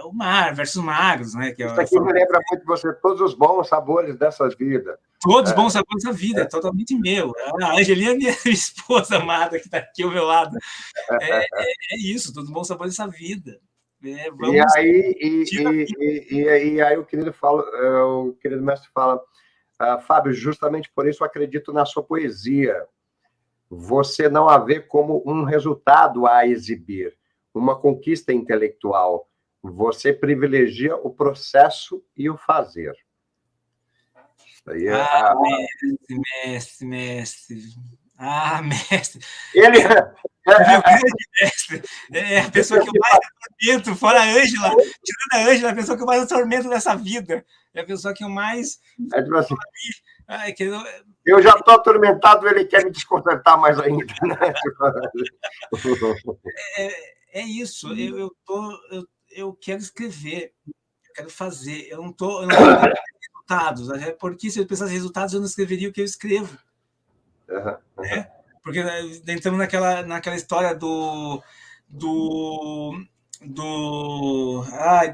o Mar versus Magros, né? Que isso aqui me lembra muito de você, todos os bons sabores dessa vida. Todos os bons sabores da vida, é totalmente meu. A Angelina é minha esposa amada, que está aqui ao meu lado. É isso, todos os bons sabores dessa vida. E aí o querido mestre fala, Fábio, justamente por isso eu acredito na sua poesia. Você não a vê como um resultado a exibir, uma conquista intelectual. Você privilegia o processo e o fazer. Aí mestre. Mestre. Ele mestre. É a pessoa que eu mais atormento, fora a Ângela. Tirando a Ângela, é a pessoa que eu mais atormento nessa vida. É a pessoa que eu mais... tipo assim, eu já estou atormentado, ele quer me desconcertar mais ainda. Né? Isso. Eu quero escrever, eu quero fazer. Eu não estou resultados, porque se eu pensasse em resultados, eu não escreveria o que eu escrevo. Porque entramos naquela história do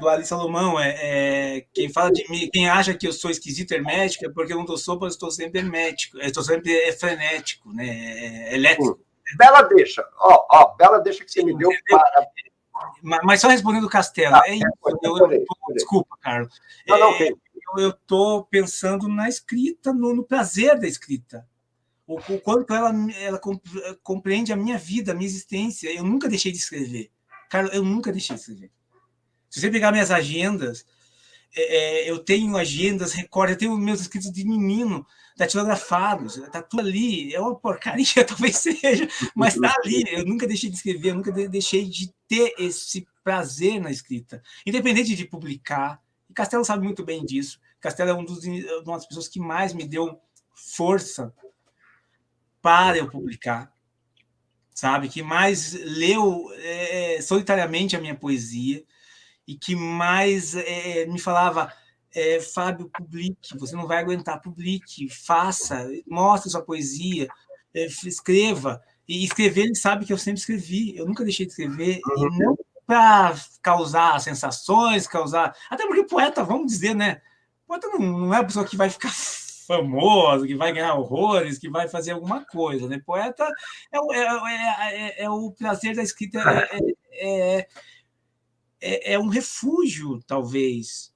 Ali Salomão, quem fala de mim, quem acha que eu sou esquisito hermético é porque eu não estou sopa, eu estou sempre hermético, eu estou sempre frenético, né? Elétrico. Bela deixa, bela deixa que você me deu para... Mas só respondendo o Castelo, desculpa, Carlos. Eu estou pensando na escrita, no prazer da escrita. O quanto ela compreende a minha vida, a minha existência. Eu nunca deixei de escrever. Carlos, eu nunca deixei de escrever. Se você pegar minhas agendas, eu tenho agendas, recordes, eu tenho meus escritos de menino, datilografados, está tudo ali, é uma porcaria, talvez seja, mas está ali, eu nunca deixei de escrever, eu nunca deixei de ter esse prazer na escrita, independente de publicar, e Castelo sabe muito bem disso, Castelo é uma das pessoas que mais me deu força para eu publicar, sabe, que mais leu solitariamente a minha poesia, e que mais me falava, Fábio, publique, você não vai aguentar, publique, faça, mostre sua poesia, escreva. E escrever, ele sabe que eu sempre escrevi, eu nunca deixei de escrever, e não para causar sensações, até porque poeta, vamos dizer, né? Poeta não é a pessoa que vai ficar famoso, que vai ganhar horrores, que vai fazer alguma coisa, né? Poeta é o prazer da escrita, é um refúgio, talvez.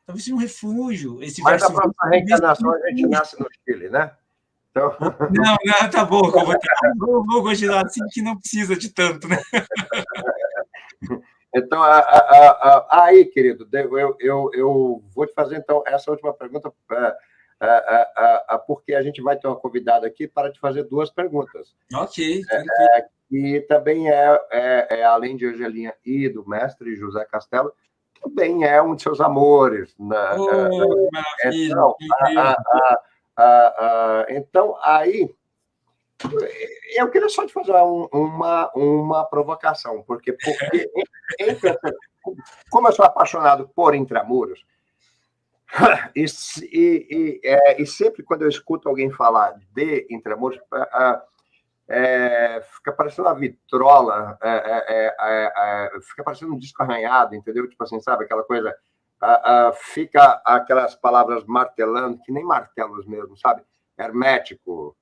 Talvez seja um refúgio. Esse Mas verso. a próxima reencarnação a gente nasce no Chile, né? Então... Não, tá bom. Vou continuar assim, que não precisa de tanto, né? Então, aí, querido, eu vou te fazer, então, essa última pergunta, porque a gente vai ter uma convidada aqui para te fazer duas perguntas. Ok. E também além de Angelinha e do mestre José Castelo, também é um de seus amores. Maravilha. Então, aí, eu queria só te fazer uma provocação, porque como eu sou apaixonado por Intramuros, e sempre quando eu escuto alguém falar de Intramuros, fica parecendo uma vitrola, fica parecendo um disco arranhado, entendeu? Tipo assim, sabe? Aquela coisa, fica aquelas palavras martelando, que nem martelos mesmo, sabe? Hermético,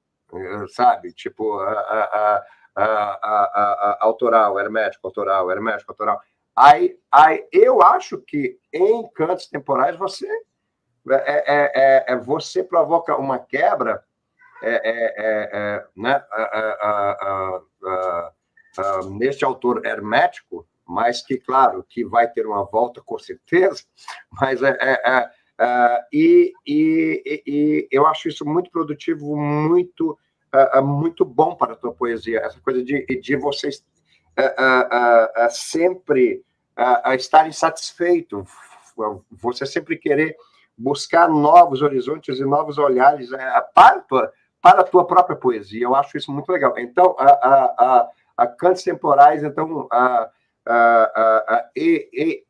sabe? Tipo, autoral, hermético, autoral, hermético, autoral. Aí eu acho que em Cantos Temporais você provoca uma quebra, né? Neste autor hermético, mas que, claro, que vai ter uma volta com certeza, mas e eu acho isso muito produtivo, muito bom para a tua poesia, essa coisa de vocês sempre estar insatisfeito, você sempre querer buscar novos horizontes e novos olhares para a tua própria poesia. Eu acho isso muito legal. Então, a Cantos Temporais, então, e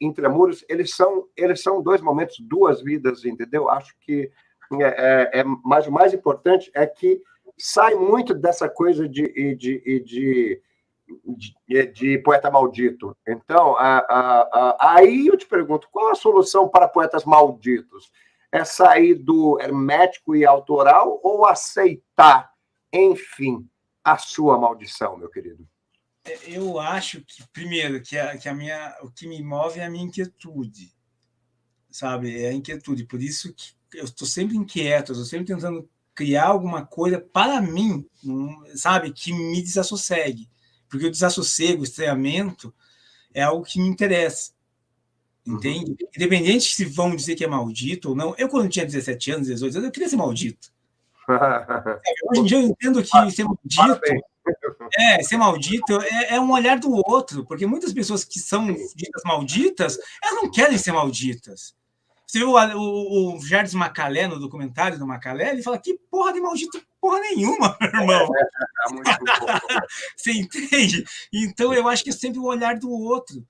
Intramuros, eles são dois momentos, duas vidas, entendeu? Acho que mas o mais importante é que sai muito dessa coisa de poeta maldito. Então, aí eu te pergunto, qual a solução para poetas malditos? É sair do hermético e autoral ou aceitar, enfim, a sua maldição, meu querido? Eu acho que, primeiro, o que me move é a minha inquietude, sabe? É a inquietude. Por isso que eu estou sempre inquieto, eu estou sempre tentando criar alguma coisa para mim, sabe? Que me desassossegue. Porque o desassossego, o estranhamento, é algo que me interessa. Entende? Independente se vão dizer que é maldito ou não. Eu, quando tinha 17 anos, 18 anos, eu queria ser maldito. Hoje em dia eu entendo que ser maldito é um olhar do outro, porque muitas pessoas que são ditas malditas, elas não querem ser malditas. Você viu o Jardim Macalé, no documentário do Macalé, ele fala que porra de maldito, porra nenhuma, meu irmão. Você entende? Então eu acho que é sempre o olhar do outro.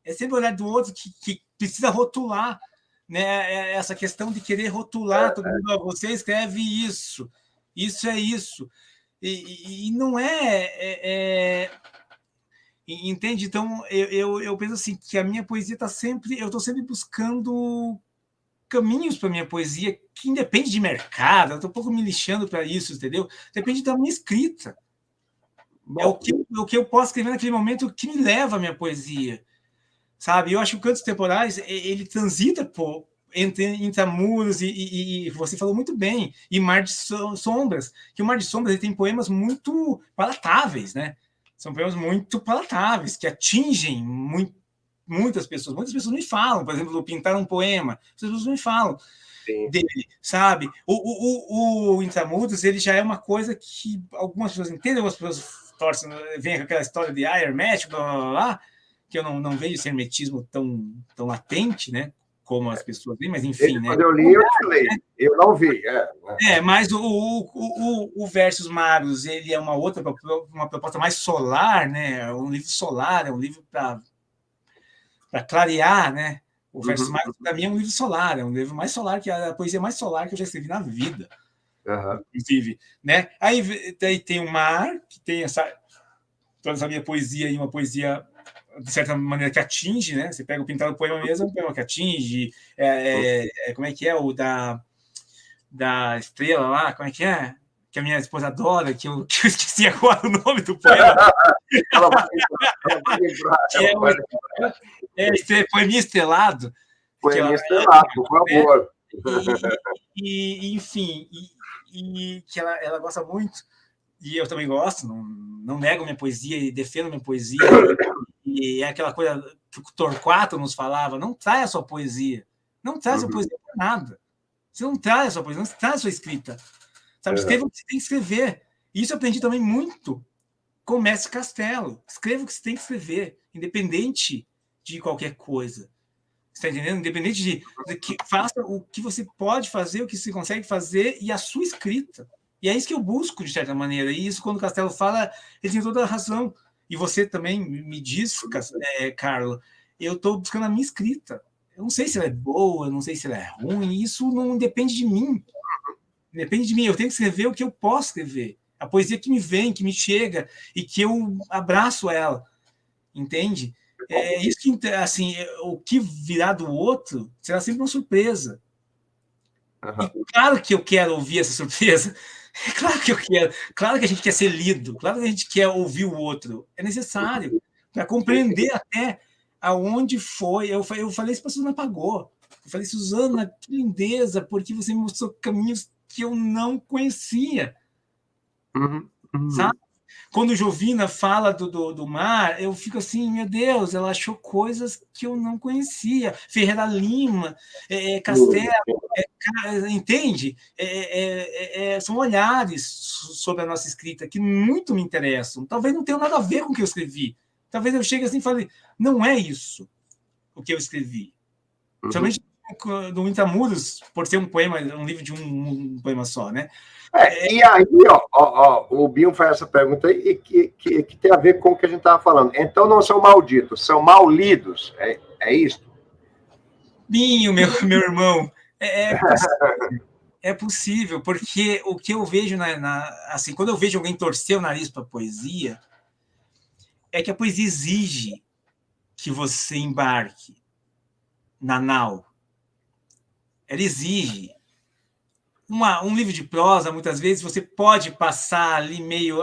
É sempre o olhar do outro que precisa rotular, né? Essa questão de querer rotular todo mundo. Você escreve isso é isso. E não entende? Então, eu penso assim, que a minha poesia está sempre... Eu estou sempre buscando caminhos para minha poesia que independe de mercado, eu estou um pouco me lixando para isso, entendeu? Depende da minha escrita. Bom, o que eu posso escrever naquele momento que me leva à minha poesia, sabe? Eu acho que o Cantos Temporais, ele transita entre Intramuros e você falou muito bem, e Mar de Sombras, que o Mar de Sombras ele tem poemas muito palatáveis, né? São poemas muito palatáveis, que atingem muito, muitas pessoas me falam, por exemplo, pintar um poema, as pessoas me falam dele, sabe? O Intramuros, ele já é uma coisa que algumas pessoas entendem, algumas pessoas torcem, vem com aquela história de hermético, blá, blá, blá, que eu não vejo esse hermetismo tão latente, né? Como as pessoas veem, mas enfim, né? Quando eu li, eu te falei, eu não vi. Mas o Versos Magos, ele é uma proposta mais solar, né? É um livro solar, é um livro para clarear, né? O Versos Magos, para mim, é um livro solar, é um livro mais solar, que a poesia mais solar que eu já escrevi na vida, inclusive, né? Aí tem o mar, que tem toda essa minha poesia, e uma poesia de certa maneira que atinge, né? Você pega o Pintar o Poema mesmo, é um poema que atinge, como é que é o da estrela lá, como é que é? Que a minha esposa adora, que eu esqueci agora o nome do poema. Ela vai lembrar. Poeminha Estrelado. Poeminha Estrelado, por favor. Enfim, que ela gosta muito, e eu também gosto, não nego minha poesia e defendo minha poesia, e é aquela coisa que o Torquato nos falava, não traz a sua poesia, não traz a sua poesia para nada. Você não traz a sua poesia, não traz a sua escrita. Sabe? Escreva o que você tem que escrever. E isso eu aprendi também muito com o Mestre Castelo. Escreva o que você tem que escrever, independente de qualquer coisa. Você está entendendo? Independente de que faça o que você pode fazer, o que você consegue fazer e a sua escrita. E é isso que eu busco, de certa maneira. E isso, quando o Castelo fala, ele tem toda a razão. E você também me diz, Carlo, eu estou buscando a minha escrita. Eu não sei se ela é boa, não sei se ela é ruim, isso não depende de mim. Depende de mim, eu tenho que escrever o que eu posso escrever. A poesia que me vem, que me chega, e que eu abraço ela. Entende? É isso que, assim, o que virá do outro será sempre uma surpresa. E claro que eu quero ouvir essa surpresa. É claro que eu quero. Claro que a gente quer ser lido. Claro que a gente quer ouvir o outro. É necessário para compreender até aonde foi. Eu falei isso para a Suzana Pagô. Eu falei, Suzana, que lindeza, porque você me mostrou caminhos que eu não conhecia. Sabe? Quando Jovina fala do mar, eu fico assim, meu Deus, ela achou coisas que eu não conhecia. Ferreira Lima, Castelo, entende? São olhares sobre a nossa escrita que muito me interessam. Talvez não tenha nada a ver com o que eu escrevi. Talvez eu chegue assim e fale, não é isso o que eu escrevi. Principalmente do Intramuros, por ser um poema, um livro de um poema só, né? E aí, o Binho faz essa pergunta aí, que tem a ver com o que a gente estava falando. Então, não são malditos, são mal lidos. É isso? Binho, meu irmão, é possível, porque o que eu vejo, assim, quando eu vejo alguém torcer o nariz para a poesia, é que a poesia exige que você embarque na nau. Ela exige. Um livro de prosa, muitas vezes, você pode passar ali meio...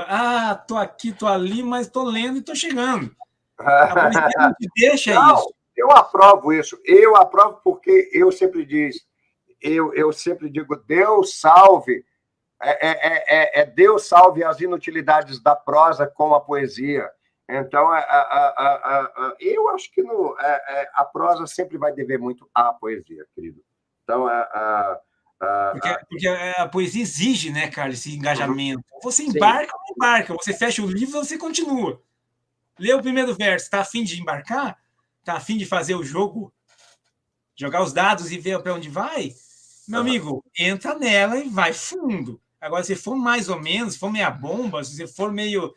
tô aqui, tô ali, mas tô lendo e tô chegando. A poesia não te deixa isso. Eu aprovo isso. Eu aprovo porque eu sempre digo, Deus salve... Deus salve as inutilidades da prosa com a poesia. Então, eu acho que a prosa sempre vai dever muito à poesia, querido. Então, porque a poesia exige, né, Carlos, esse engajamento. Você embarca ou não embarca? Você fecha o livro ou você continua? Lê o primeiro verso, está a fim de embarcar? Está a fim de fazer o jogo? Jogar os dados e ver para onde vai? Meu amigo, entra nela e vai fundo. Agora, se for mais ou menos, se for meia bomba, se você for meio...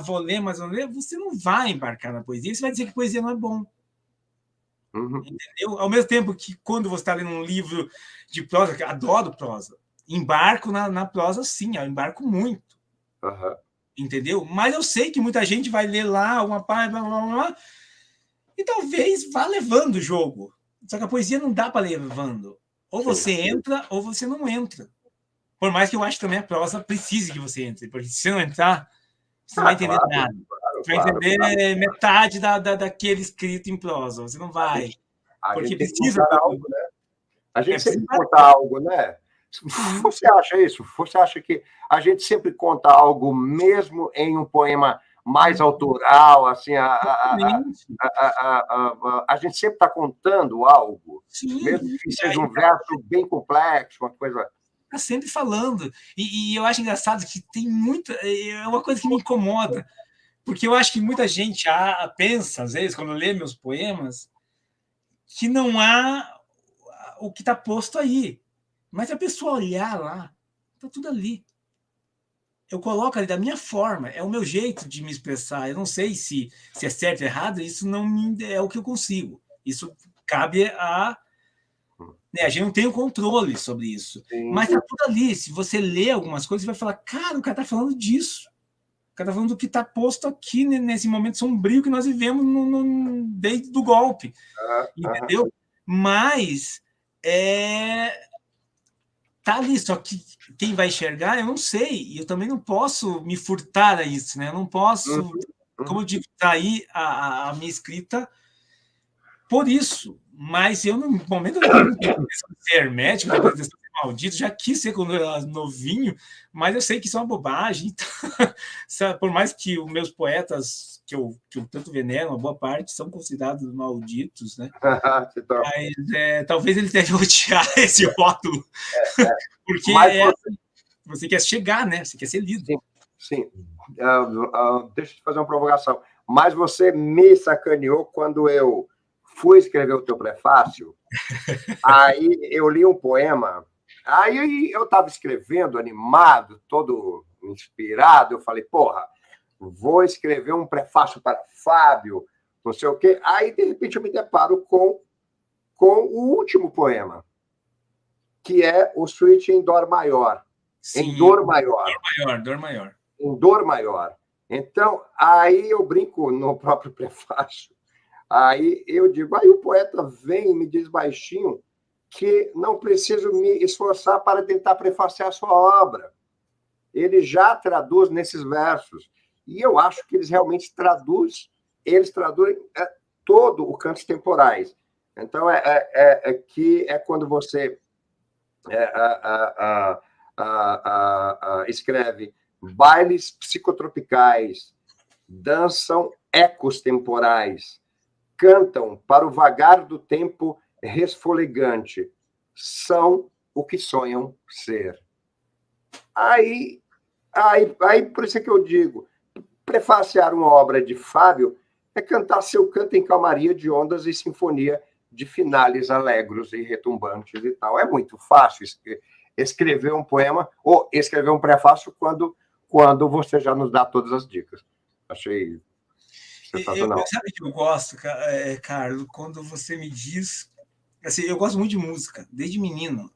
vou ler, mas não ler, você não vai embarcar na poesia. Você vai dizer que poesia não é bom. Entendeu? Ao mesmo tempo que quando você está lendo um livro de prosa, que eu adoro prosa, embarco na prosa, sim, eu embarco muito. Entendeu? Mas eu sei que muita gente vai ler lá uma parte, blá, blá, blá, e talvez vá levando o jogo. Só que a poesia não dá para levando. Ou você entra, ou você não entra. Por mais que eu acho que também a prosa precise que você entre, porque se você não entrar, você não vai entender nada. Você vai entender metade daquele escrito em prosa. Você não vai. Porque precisa de algo, né? A gente sempre conta algo, né? Você acha isso? Você acha que a gente sempre conta algo, mesmo em um poema mais autoral, assim, a gente sempre está contando algo, Sim, mesmo que seja um verso bem complexo, uma coisa... Está sempre falando. E eu acho engraçado que tem muita... É uma coisa que me incomoda, porque eu acho que muita gente pensa, às vezes, quando lê meus poemas, que não há o que está posto aí. Mas se a pessoa olhar lá, está tudo ali. Eu coloco ali da minha forma, é o meu jeito de me expressar. Eu não sei se é certo ou errado, isso não é o que eu consigo. Isso cabe a... Né, a gente não tem o controle sobre isso. Sim. Mas está tudo ali. Se você lê algumas coisas, você vai falar, cara, o cara está falando disso. O cara está falando do que está posto aqui nesse momento sombrio que nós vivemos desde o golpe. Entendeu? Mas tá ali, só que quem vai enxergar, eu não sei, e eu também não posso me furtar a isso, né? Eu não posso, como eu digo, trair a minha escrita por isso. Mas eu, no momento, eu não quis ser hermético, não quis ser maldito, já quis ser quando eu era novinho, mas eu sei que isso é uma bobagem. Então, por mais que os meus poetas, que eu tanto venero, uma boa parte, são considerados malditos, né? Mas talvez eles devem odiar esse rótulo, porque você quer chegar, né? Você quer ser lido. Sim, sim. Deixa eu te fazer uma provocação. Mas você me sacaneou quando eu fui escrever o teu prefácio, aí eu li um poema, aí eu estava escrevendo, animado, todo inspirado, eu falei, porra, vou escrever um prefácio para Fábio, não sei o quê. Aí, de repente, eu me deparo com o último poema, que é o Suíte em Dó maior. Sim, em Dor maior. Dor maior. Em Dor maior. Então, aí eu brinco no próprio prefácio. Aí eu digo, aí o poeta vem e me diz baixinho que não preciso me esforçar para tentar prefaciar a sua obra. Ele já traduz nesses versos. E eu acho que eles realmente traduzem todo o Cantos Temporais. Então, que é quando você escreve bailes psicotropicais, dançam ecos temporais, cantam para o vagar do tempo resfolegante, são o que sonham ser. Aí por isso é que eu digo, prefaciar uma obra de Fábio é cantar seu canto em calmaria de ondas e sinfonia de finales alegros e retumbantes e tal. É muito fácil escrever um poema ou escrever um prefácio quando você já nos dá todas as dicas. Achei sensacional. Sabe que eu gosto, Carlos, quando você me diz... Assim, eu gosto muito de música, desde menino.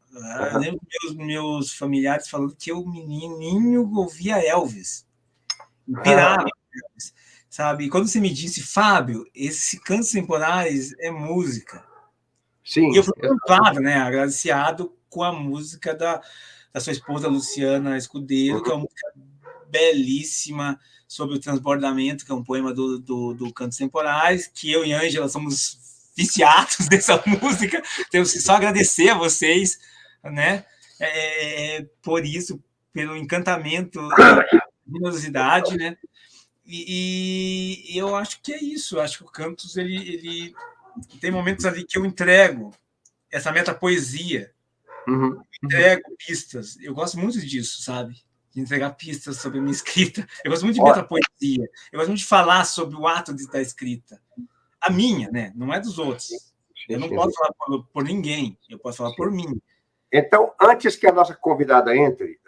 Eu lembro meus familiares falando que eu, menininho, ouvia Elvis. Pirava Elvis, sabe? E quando você me disse, Fábio, esse Cantos Temporais é música. Sim. E eu fui honrado, né? Agraciado com a música da sua esposa, Luciana Escudeiro, que é uma música belíssima, sobre o transbordamento, que é um poema do Cantos Temporais, que eu e Ângela somos viciados dessa música. Tenho que só agradecer a vocês, né? Por isso, pelo encantamento, generosidade, né? E eu acho que é isso. Eu acho que o Cantos ele tem momentos ali que eu entrego essa metapoesia, entrego pistas. Eu gosto muito disso, sabe? De entregar pistas sobre a minha escrita. Eu gosto muito de metapoesia. Eu gosto muito de falar sobre o ato da escrita. A minha, né? Não é dos outros. Eu não posso falar por ninguém. Eu posso falar por mim. Então, antes que a nossa convidada entre,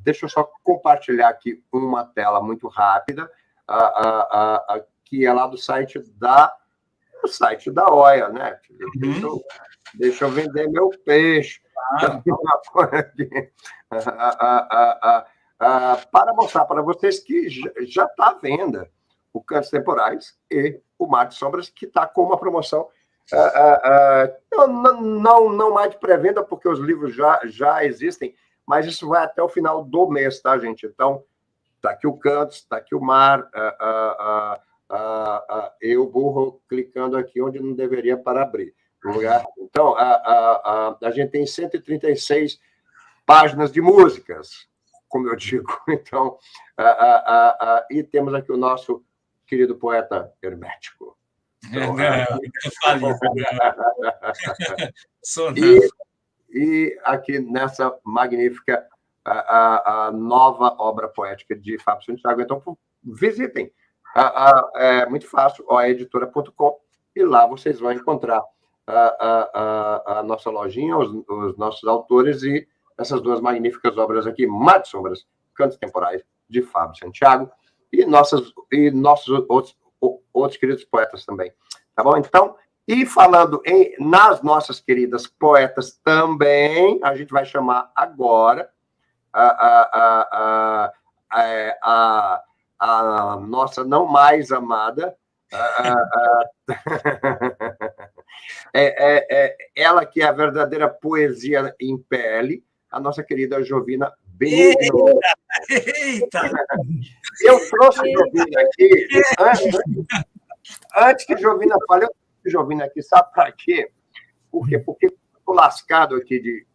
deixa eu só compartilhar aqui uma tela muito rápida, que é lá do site da OIA, né? Deixa eu vender meu peixe. Para mostrar para vocês que já está à venda o Cantos Temporais e o Mar de Sombras, que está com uma promoção não mais de pré-venda, porque os livros já existem, mas isso vai até o final do mês, tá, gente? Então, está aqui o Cantos, está aqui o Mar, eu burro clicando aqui onde não deveria para abrir. Então, a gente tem 136 páginas de músicas, como eu digo. Então, e temos aqui o nosso querido poeta hermético. Então, não fale isso, não. E aqui nessa magnífica a nova obra poética de Fábio Santiago. Então, visitem. É muito fácil, editora.com, e lá vocês vão encontrar a nossa lojinha, os nossos autores e essas duas magníficas obras aqui, Mar de Sombras, Cantos Temporais, de Fábio Santiago, e nossos outros queridos poetas também. Tá bom? Então, e falando nas nossas queridas poetas também, a gente vai chamar agora a nossa não mais amada, ela que é a verdadeira poesia em pele, a nossa querida Jovina Benigno. Eita! Eu trouxe Jovina aqui, antes que Jovina fale, eu trouxe Jovina aqui, sabe para quê? Por quê? Porque estou lascado aqui de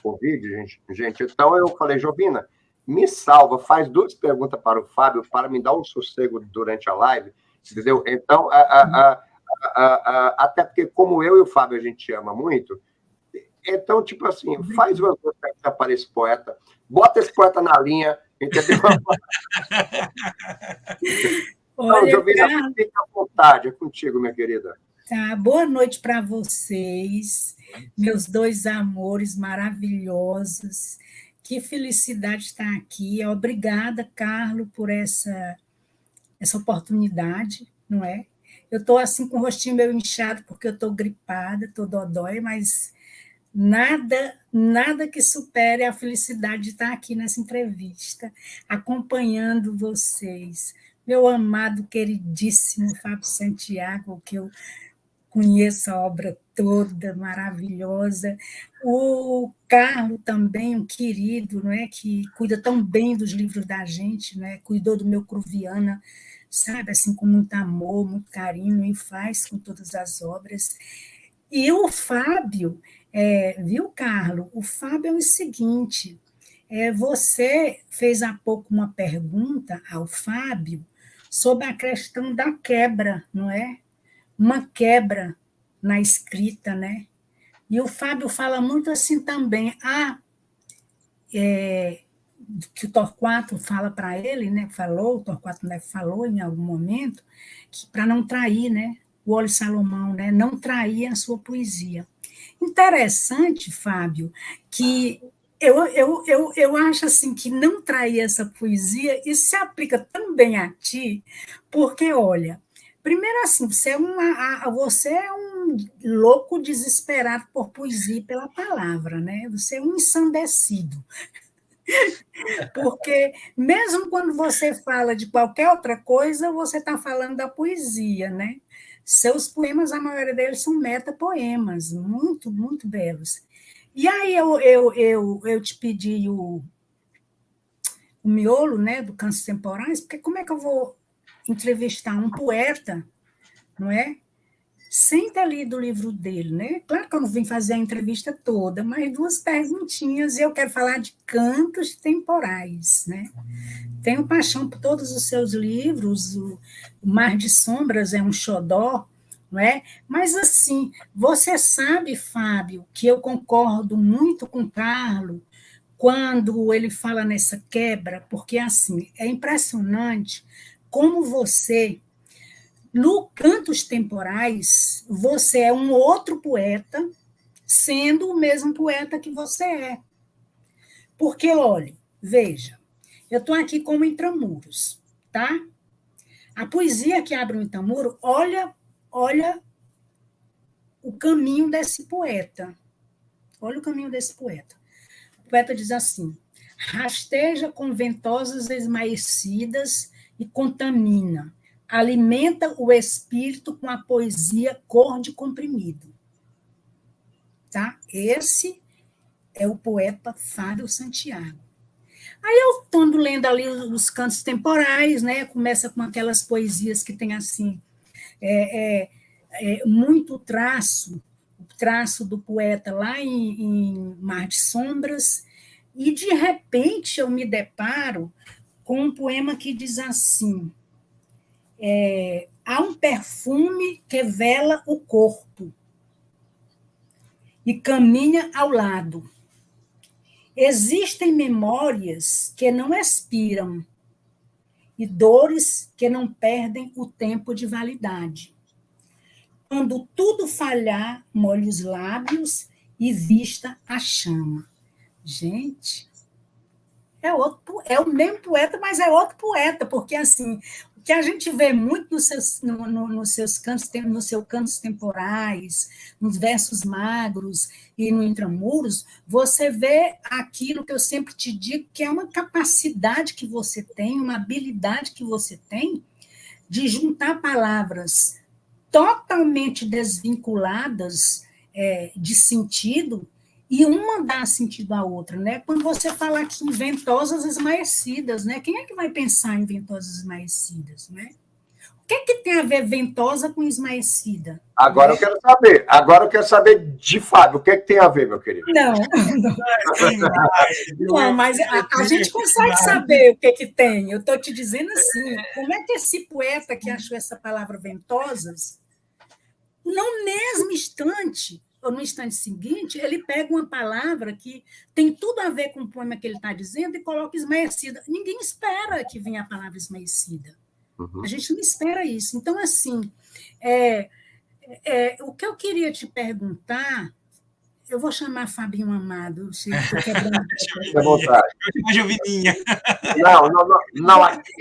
Covid, gente. Então eu falei, Jovina, me salva, faz 2 perguntas para o Fábio, para me dar um sossego durante a live, entendeu? Então, até porque, como eu e o Fábio a gente ama muito, então, tipo assim, faz uma coisa para esse poeta, bota esse poeta na linha, entendeu? Olha, então, Jovina, fica à vontade, é contigo, minha querida. Tá, boa noite para vocês, meus 2 amores maravilhosos. Que felicidade estar aqui. Obrigada, Carlos, por essa oportunidade, não é? Eu estou assim com o rostinho meio inchado porque eu estou gripada, estou dodói, mas nada que supere a felicidade de estar aqui nessa entrevista, acompanhando vocês. Meu amado, queridíssimo Fábio Santiago, que eu conheço a obra toda, maravilhosa. O Carlos também, um querido, não é, que cuida tão bem dos livros da gente, né? Cuidou do meu Cruviana, sabe, assim, com muito amor, muito carinho, e faz com todas as obras. E o Fábio, viu, Carlos? O Fábio é o seguinte, você fez há pouco uma pergunta ao Fábio sobre a questão da quebra, não é? Uma quebra na escrita, né? E o Fábio fala muito assim também, que o Torquato fala para ele, né? O Torquato Neto falou em algum momento, que para não trair, né? O Wally Salomão, né? Não trair a sua poesia. Interessante, Fábio, que eu acho assim que não trair essa poesia, isso se aplica também a ti, porque, olha, primeiro assim, você é um louco desesperado por poesia e pela palavra, né? Você é um ensandecido. Porque mesmo quando você fala de qualquer outra coisa, você está falando da poesia, né? Seus poemas, a maioria deles são metapoemas, muito, muito belos. E aí eu te pedi o miolo, né, do Cantos Temporais, porque como é que eu vou entrevistar um poeta, não é? Sem ter lido o livro dele, né? Claro que eu não vim fazer a entrevista toda, mas 2 perguntinhas, e eu quero falar de Cantos Temporais, né? Tenho paixão por todos os seus livros, o Mar de Sombras é um xodó, não é? Mas, assim, você sabe, Fábio, que eu concordo muito com o Carlos quando ele fala nessa quebra, porque, assim, é impressionante como você, no Cantos Temporais, você é um outro poeta, sendo o mesmo poeta que você é. Porque, olha, veja, eu estou aqui como Intramuros, tá? A poesia que abre o Intramuro, olha o caminho desse poeta. Olha o caminho desse poeta. O poeta diz assim: rasteja com ventosas esmaecidas e contamina. Alimenta o espírito com a poesia cor de comprimido. Tá? Esse é o poeta Fábio Santiago. Aí eu estou lendo ali os Cantos Temporais, né? Começa com aquelas poesias que tem assim, muito traço, o traço do poeta lá em Mar de Sombras, E, de repente, eu me deparo com um poema que diz assim: há um perfume que vela o corpo e caminha ao lado. Existem memórias que não expiram e dores que não perdem o tempo de validade. Quando tudo falhar, molhe os lábios e vista a chama. Gente, é o mesmo poeta, mas é outro poeta, porque assim, o que a gente vê muito nos seus cantos temporais, nos versos magros e no Intramuros, você vê aquilo que eu sempre te digo, que é uma capacidade que você tem, uma habilidade que você tem de juntar palavras totalmente desvinculadas de sentido, e uma dá sentido à outra, né? Quando você fala aqui em ventosas esmaecidas, né? Quem é que vai pensar em ventosas esmaecidas, né? O que é que tem a ver ventosa com esmaecida? Agora eu quero saber de Fábio, o que é que tem a ver, meu querido? Não, mas a gente consegue saber o que é que tem. Eu estou te dizendo assim, como é que esse poeta que achou essa palavra ventosas, no mesmo instante, ou no instante seguinte, ele pega uma palavra que tem tudo a ver com o poema que ele está dizendo e coloca esmaecida. Ninguém espera que venha a palavra esmaecida. Uhum. A gente não espera isso. Então, assim, o que eu queria te perguntar, eu vou chamar Fabinho Amado, se estou quebrando. Fique à vontade. Jovininha. Não, aqui,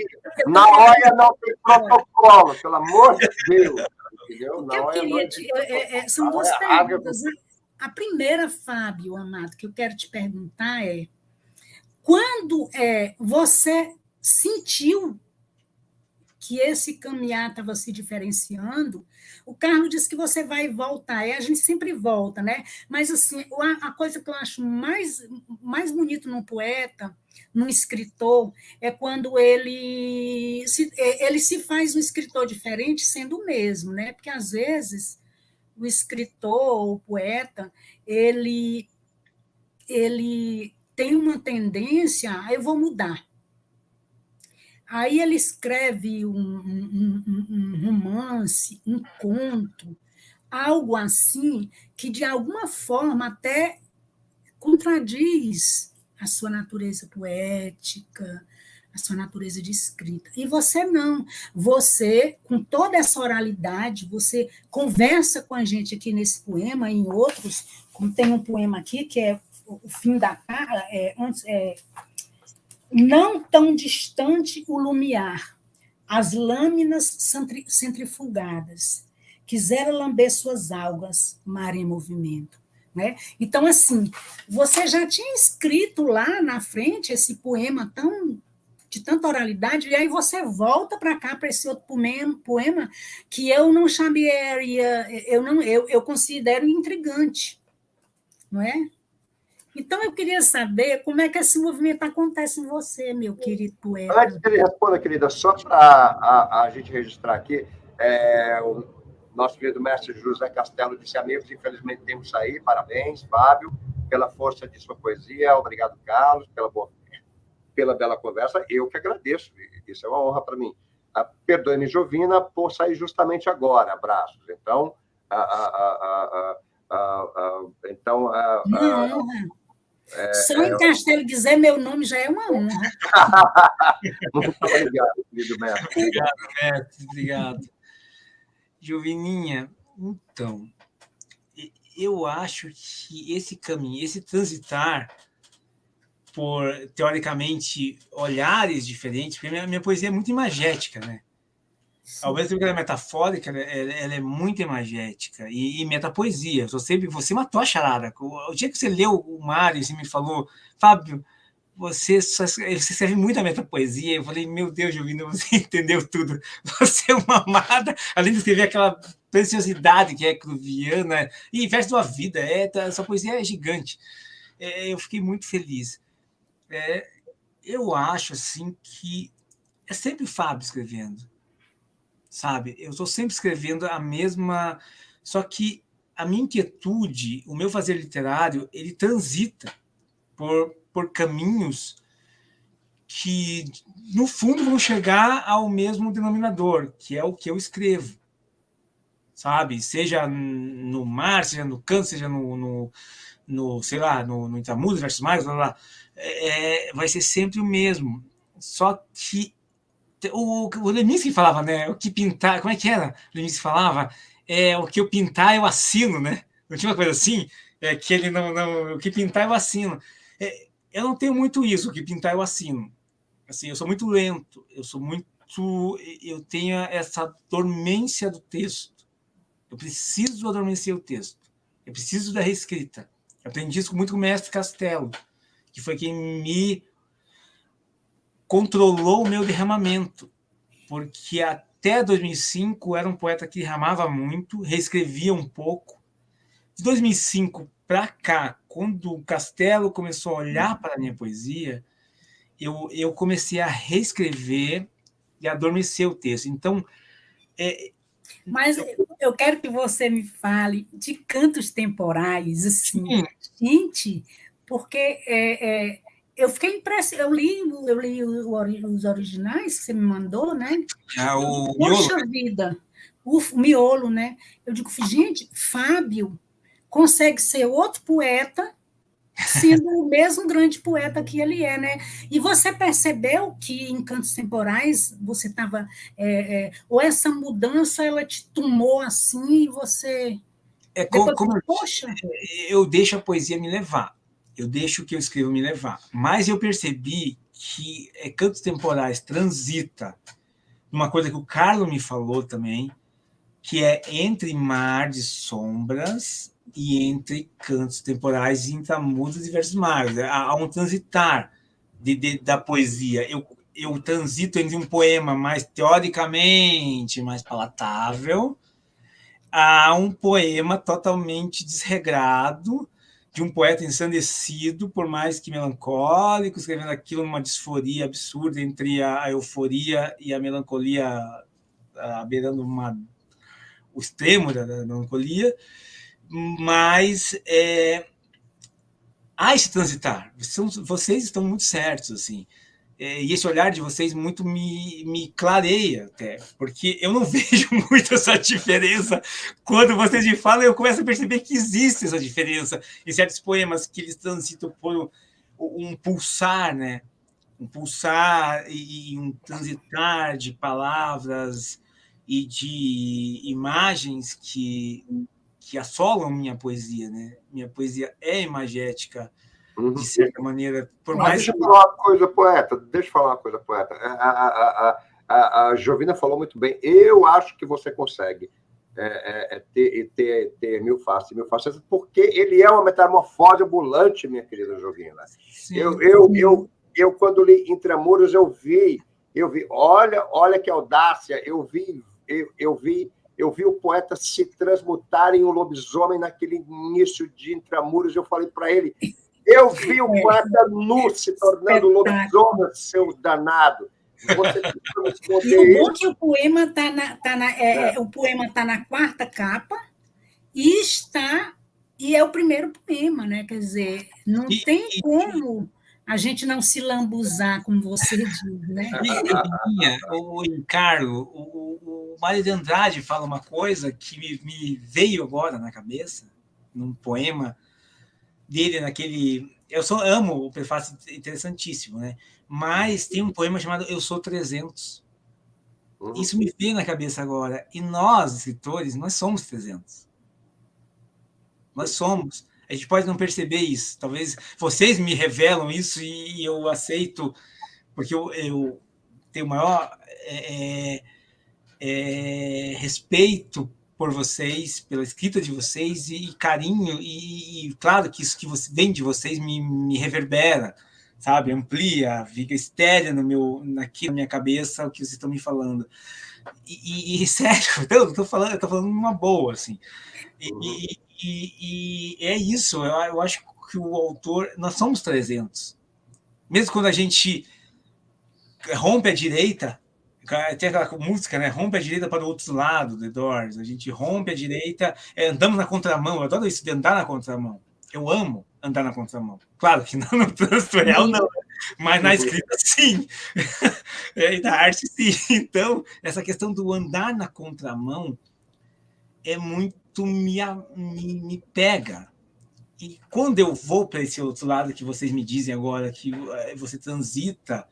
na hora não tem protocolo, pelo amor de Deus. Entendeu? O que eu queria são duas perguntas. A primeira, Fábio Amado, que eu quero te perguntar é: quando você sentiu que esse caminhar estava se diferenciando, o Carlos disse que você vai voltar, a gente sempre volta, né? Mas assim, a coisa que eu acho mais bonito num poeta, num escritor, é quando ele se faz um escritor diferente sendo o mesmo, né? Porque às vezes o escritor, o poeta, ele tem uma tendência, eu vou mudar. Aí ele escreve um romance, um conto, algo assim, que de alguma forma até contradiz a sua natureza poética, a sua natureza de escrita. E você não. Você, com toda essa oralidade, você conversa com a gente aqui nesse poema, em outros, como tem um poema aqui, que é o fim da cara, não tão distante o lumiar, as lâminas centrifugadas, quisera lamber suas algas, mar em movimento. Né? Então, assim, você já tinha escrito lá na frente esse poema de tanta oralidade, e aí você volta para cá, para esse outro poema que eu não chamaria, eu considero intrigante, não é? Então, eu queria saber como é que esse movimento acontece em você, meu querido poeta. Antes que ele responda, querida, só para a gente registrar aqui, o nosso querido mestre José Castelo disse: amigos, infelizmente temos que sair. Parabéns, Fábio, pela força de sua poesia. Obrigado, Carlos, pela bela conversa. Eu que agradeço, isso é uma honra para mim. Perdoe-me, Jovina, por sair justamente agora. Abraços. Então, só em Castelo dizer meu nome já é uma honra. Muito obrigado, querido mestre. Obrigado, mestre. Obrigado. Jovininha, então, eu acho que esse caminho, esse transitar por, teoricamente, olhares diferentes, porque minha poesia é muito imagética, né? Ao mesmo tempo que ela é metafórica, ela é muito imagética e metapoesia. Você matou a charada. O dia que você leu o Mário, você me falou, Fábio, você escreve muito a metapoesia. Eu falei, meu Deus, Jovina, você entendeu tudo. Você é uma amada, além de escrever aquela preciosidade que é cruviana, e verso da vida, essa poesia é gigante. Eu fiquei muito feliz. Eu acho assim que é sempre o Fábio escrevendo. Sabe? Eu estou sempre escrevendo a mesma... Só que a minha inquietude, o meu fazer literário, ele transita por por caminhos que, no fundo, vão chegar ao mesmo denominador, que é o que eu escrevo, sabe? Seja no mar, seja no canto, seja sei lá, no Intramuros versus Mares, blá, blá, vai ser sempre o mesmo. Só que o Leminski falava, né? O que pintar, como é que era? O Leminski falava, o que eu pintar eu assino, né? Não tinha uma coisa assim? Que ele não, o que pintar eu assino. Eu não tenho muito isso, o que pintar eu assino. Assim, eu sou muito lento, eu tenho essa dormência do texto. Eu preciso adormecer o texto. Eu preciso da reescrita. Eu aprendi isso muito com o mestre Castelo, que foi quem me controlou o meu derramamento, porque até 2005 era um poeta que derramava muito, reescrevia um pouco. De 2005 para cá, quando o Castelo começou a olhar para a minha poesia, eu comecei a reescrever e a adormecer o texto. Então, mas eu quero que você me fale de cantos temporais, assim, sim. Gente, porque eu fiquei impressionada, eu li os originais que você me mandou, né? O Poxa miolo. vida, o miolo, né? Eu digo, gente, Fábio consegue ser outro poeta, sendo o mesmo grande poeta que ele é, né? E você percebeu que em Cantos Temporais você estava... ou essa mudança, ela te tomou assim e você... Como poxa... Eu deixo a poesia me levar. Eu deixo o que eu escrevo me levar. Mas eu percebi que Cantos Temporais transita numa coisa que o Carlos me falou também, que é entre Mar de Sombras e entre Cantos Temporais e Intramuros e Versos Magos. Há um transitar da poesia. Eu transito entre um poema mais teoricamente mais palatável a um poema totalmente desregrado, de um poeta ensandecido, por mais que melancólico, escrevendo aquilo numa disforia absurda entre a euforia e a melancolia, beirando o extremo da melancolia, mas há esse transitar. Vocês estão muito certos, assim. E esse olhar de vocês muito me clareia até, porque eu não vejo muito essa diferença. Quando vocês me falam, eu começo a perceber que existe essa diferença em certos poemas que eles transitam por um pulsar, né? Um pulsar e um transitar de palavras e de imagens que assolam minha poesia, né? Minha poesia é imagética, de certa maneira, por mais... Deixa eu falar uma coisa, poeta. A Jovina falou muito bem. Eu acho que você consegue ter mil faces, porque ele é uma metamorfose ambulante, minha querida Jovina. Eu quando li Intramuros, eu vi, olha que audácia, eu vi o poeta se transmutar em um lobisomem naquele início de Intramuros. Eu falei para ele, eu vi o poeta nu se tornando lobisomem, seu danado. Você e o bom é que o poema está na quarta capa e é o primeiro poema, né? Quer dizer, não tem como a gente não se lambuzar, como você diz, né? O Encargo, o Mário de Andrade fala uma coisa que me veio agora na cabeça, num poema dele, eu só amo o prefácio, interessantíssimo, né? Mas tem um poema chamado Eu Sou 300. Isso me veio na cabeça agora. E nós, escritores, nós somos 300. Nós somos. A gente pode não perceber isso. Talvez vocês me revelam isso e eu aceito, porque eu tenho o maior respeito por vocês, pela escrita de vocês e carinho, e claro que isso que vem de vocês me reverbera, sabe? Amplia, fica estéreo aqui na minha cabeça o que vocês estão me falando. E sério, eu tô falando numa boa, assim. E é isso, eu acho que o autor, nós somos 300. Mesmo quando a gente rompe a direita, tem aquela música, né? Rompe a direita para o outro lado, The Doors. A gente rompe a direita, andamos na contramão. Eu adoro isso de andar na contramão. Eu amo andar na contramão. Claro que não no trânsito real, não, mas na escrita, sim. E na arte, sim. Então, essa questão do andar na contramão é muito me pega. E quando eu vou para esse outro lado que vocês me dizem agora, que você transita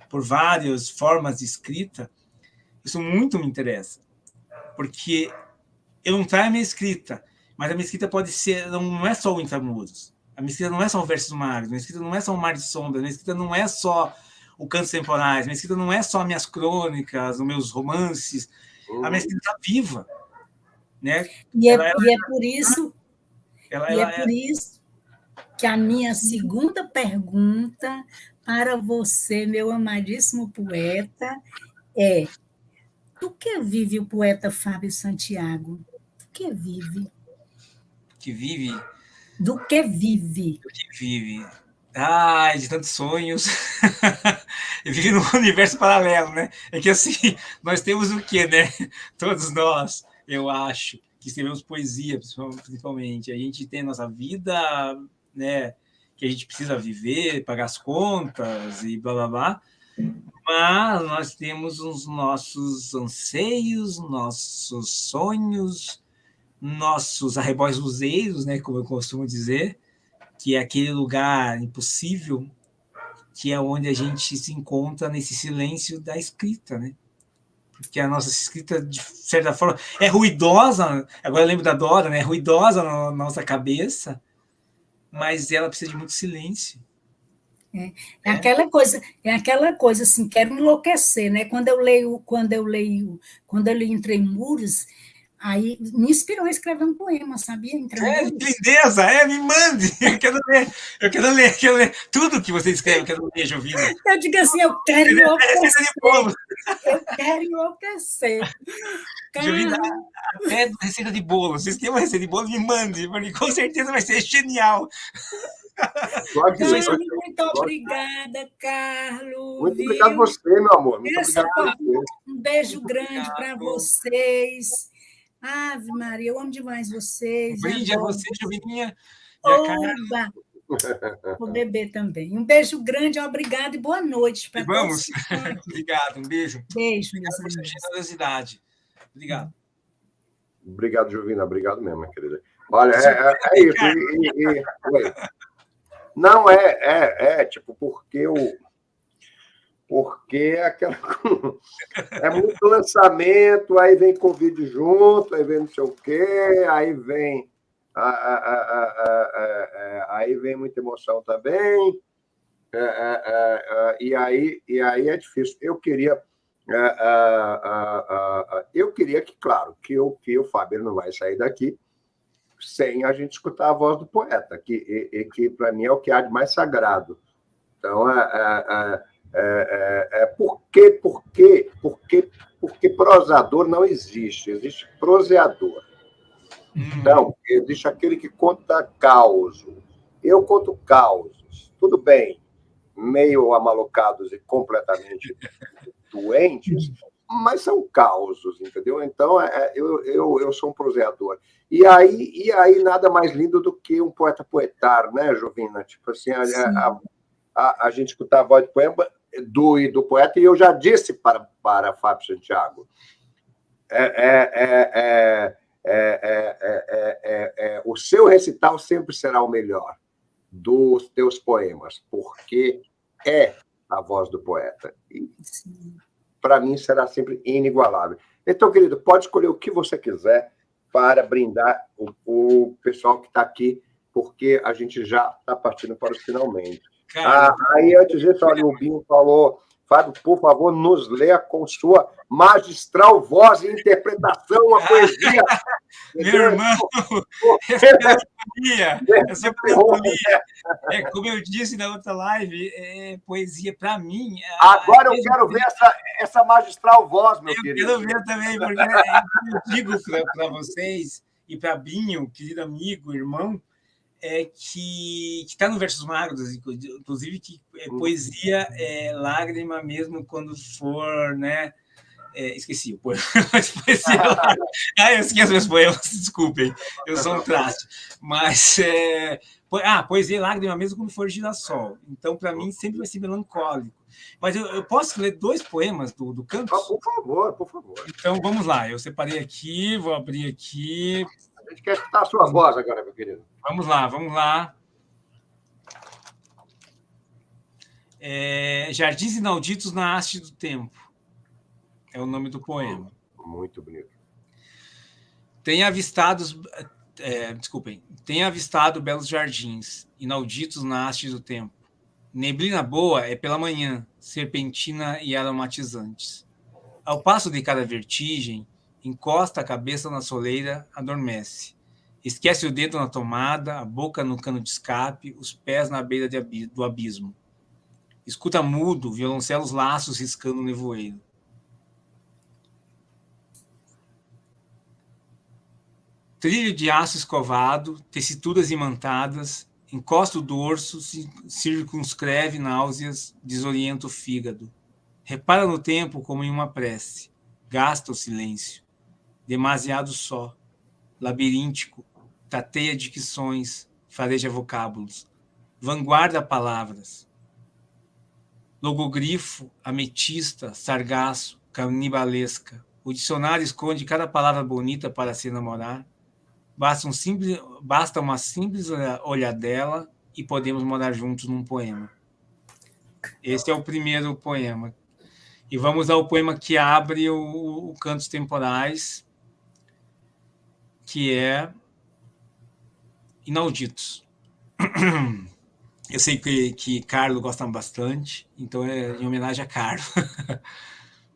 por várias formas de escrita, isso muito me interessa. Porque eu não traio a minha escrita, mas a minha escrita pode ser, não é só o Intramuros. A minha escrita não é só o Versos Magros, a minha escrita não é só o Mar de Sombras, a minha escrita não é só o Cantos Temporais, a minha escrita não é só as minhas crônicas, os meus romances. A minha escrita está viva. Né? E é por isso que a minha segunda pergunta para você, meu amadíssimo poeta, é: do que vive o poeta Fábio Santiago? Do que vive? Que vive? Do que vive? Do que vive? De tantos sonhos. Vive num universo paralelo, né? É que assim, nós temos o quê, né? Todos nós, eu acho, que escrevemos poesia, principalmente. A gente tem a nossa vida, né? Que a gente precisa viver, pagar as contas e blá blá blá. Mas nós temos os nossos anseios, nossos sonhos, nossos arrebóis luzeiros, né, como eu costumo dizer, que é aquele lugar impossível, que é onde a gente se encontra nesse silêncio da escrita, né? Porque a nossa escrita, de certa forma, é ruidosa, agora eu lembro da Dora, né? É ruidosa na nossa cabeça, mas ela precisa de muito silêncio. É aquela coisa assim, quero enlouquecer, né? Quando eu entrei em Muros, aí me inspirou a escrever um poema, sabia? Que lindeza! Me mande! Eu quero ler tudo que você escreve, eu quero ler, Jovina. Eu digo assim, eu quero enlouquecer. Jovina, até receita de bolo. Se tem uma receita de bolo, me mande, porque com certeza vai ser genial. Carlos, muito obrigada, Carlos. Muito obrigado a você, meu amor. Muito obrigado a você. Um beijo grande para vocês. Ave Maria, eu amo demais vocês. Um brinde a você, Jovininha. Oba! O bebê também. Um beijo grande, obrigado e boa noite para todos. Obrigado, um beijo. Beijo, meus amigos. Por sua generosidade. Obrigado. Obrigado, Jovina. Obrigado mesmo, minha querida. Olha, é isso. Oi. Não, tipo, porque aquela é muito lançamento, aí vem Covid junto, aí vem não sei o quê, aí vem aí vem muita emoção também, e aí é difícil. Eu queria que, claro, que o Fábio não vai sair daqui sem a gente escutar a voz do poeta, que para mim é o que há de mais sagrado. Então, porque prosador não existe, existe proseador. Então, existe aquele que conta causos. Eu conto causos, tudo bem, meio amalocados e completamente doentes, mas são causos, entendeu? Então, eu sou um proseador. E aí nada mais lindo do que um poeta poetar, né, Jovina? Tipo assim, a gente escutar a voz do poema do poeta, e eu já disse para Fábio Santiago, o seu recital sempre será o melhor dos teus poemas, porque é a voz do poeta. E para mim será sempre inigualável. Então, querido, pode escolher o que você quiser para brindar o pessoal que está aqui, porque a gente já está partindo para os finalmente. Aí, antes disso, olha, o Binho falou: Fábio, por favor, nos leia com sua magistral voz e interpretação a poesia. Meu irmão, essa poesia, como eu disse na outra live, poesia para mim. Agora eu quero ver essa magistral voz, meu querido. Eu quero ver também, porque eu digo para vocês e para Binho, querido amigo, irmão, que está no Versos Magros, inclusive, que poesia é lágrima mesmo quando for, né, Esqueci o poema especial. Eu esqueço meus poemas, desculpem, eu sou um traste. Mas, poesia e lágrima, mesmo quando for girassol. Então, para mim, sempre vai ser melancólico. Mas eu posso ler 2 poemas do Cantos? Por favor, por favor. Então, vamos lá. Eu separei aqui, vou abrir aqui. A gente quer escutar a sua voz agora, meu querido. Vamos lá. Jardins Inauditos na Haste do Tempo. É o nome do poema. Muito bonito. Tenha avistado belos jardins, inauditos na haste do tempo. Neblina boa é pela manhã, serpentina e aromatizantes. Ao passo de cada vertigem, encosta a cabeça na soleira, adormece. Esquece o dedo na tomada, a boca no cano de escape, os pés na beira do abismo. Escuta mudo, violoncelos laços riscando o nevoeiro. Trilho de aço escovado, tessituras imantadas, encosta o dorso, circunscreve náuseas, desorienta o fígado. Repara no tempo como em uma prece. Gasta o silêncio. Demasiado só. Labiríntico. Tateia dicções. Fareja vocábulos. Vanguarda palavras. Logogrifo, ametista, sargaço, canibalesca. O dicionário esconde cada palavra bonita para se namorar. Basta uma simples olhadela e podemos morar juntos num poema. Esse é o primeiro poema. E vamos ao poema que abre o Cantos Temporais, que é Inauditos. Eu sei que Carlo gosta bastante, então é em homenagem a Carlo.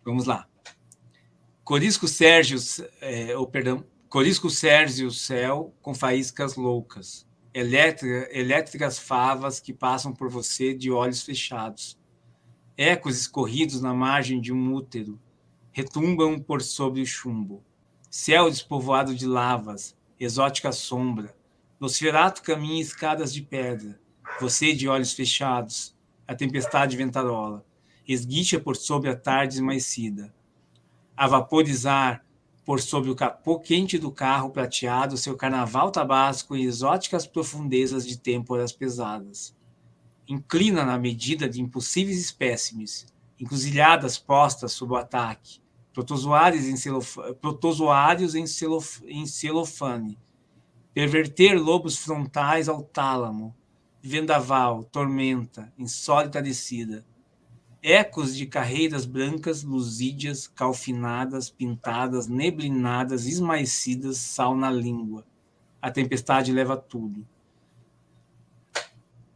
Vamos lá. Corisco Sérgio céu com faíscas loucas, elétricas favas que passam por você de olhos fechados. Ecos escorridos na margem de um útero, retumbam por sobre o chumbo. Céu despovoado de lavas, exótica sombra. Nosferato caminha escadas de pedra, você de olhos fechados, a tempestade ventarola, esguicha por sobre a tarde esmaecida. A vaporizar por sobre o capô quente do carro prateado, seu carnaval tabasco em exóticas profundezas de têmporas pesadas. Inclina na medida de impossíveis espécimes, encruzilhadas postas sob o ataque, protozoários em celofane, perverter lobos frontais ao tálamo, vendaval, tormenta, insólita descida. Ecos de carreiras brancas, luzídias, calfinadas, pintadas, neblinadas, esmaecidas, sal na língua. A tempestade leva tudo.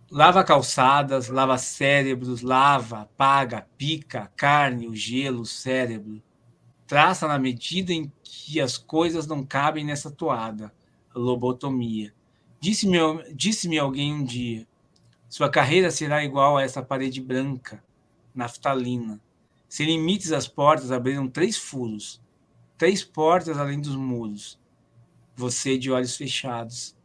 Lava calçadas, lava cérebros, lava, apaga, pica, carne, o gelo, o cérebro. Traça na medida em que as coisas não cabem nessa toada. Lobotomia. Disse-me alguém um dia, sua carreira será igual a essa parede branca, naftalina. Sem limites as portas abriram 3 furos, 3 portas além dos muros. Você de olhos fechados.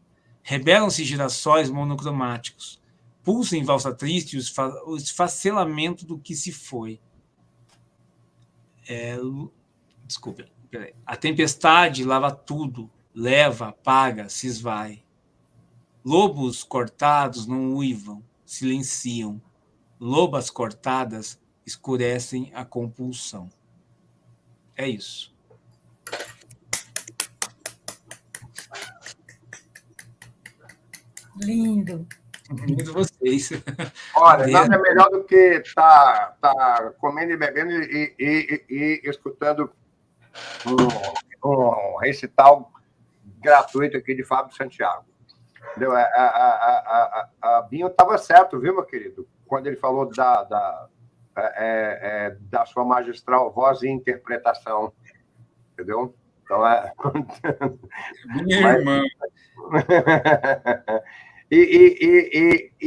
Rebelam-se girassóis monocromáticos. Pulsam em valsa triste o esfacelamento do que se foi. Desculpe. Peraí. A tempestade lava tudo, leva, apaga, se esvai. Lobos cortados não uivam, silenciam. Lobas cortadas escurecem a compulsão. É isso. Lindo. Lindo vocês. Olha, nada melhor do que tá comendo e bebendo e escutando um recital gratuito aqui de Fábio Santiago. Entendeu? A Binho estava certo, viu, meu querido? Quando ele falou da sua magistral voz e interpretação. Entendeu? Então, Minha irmã. E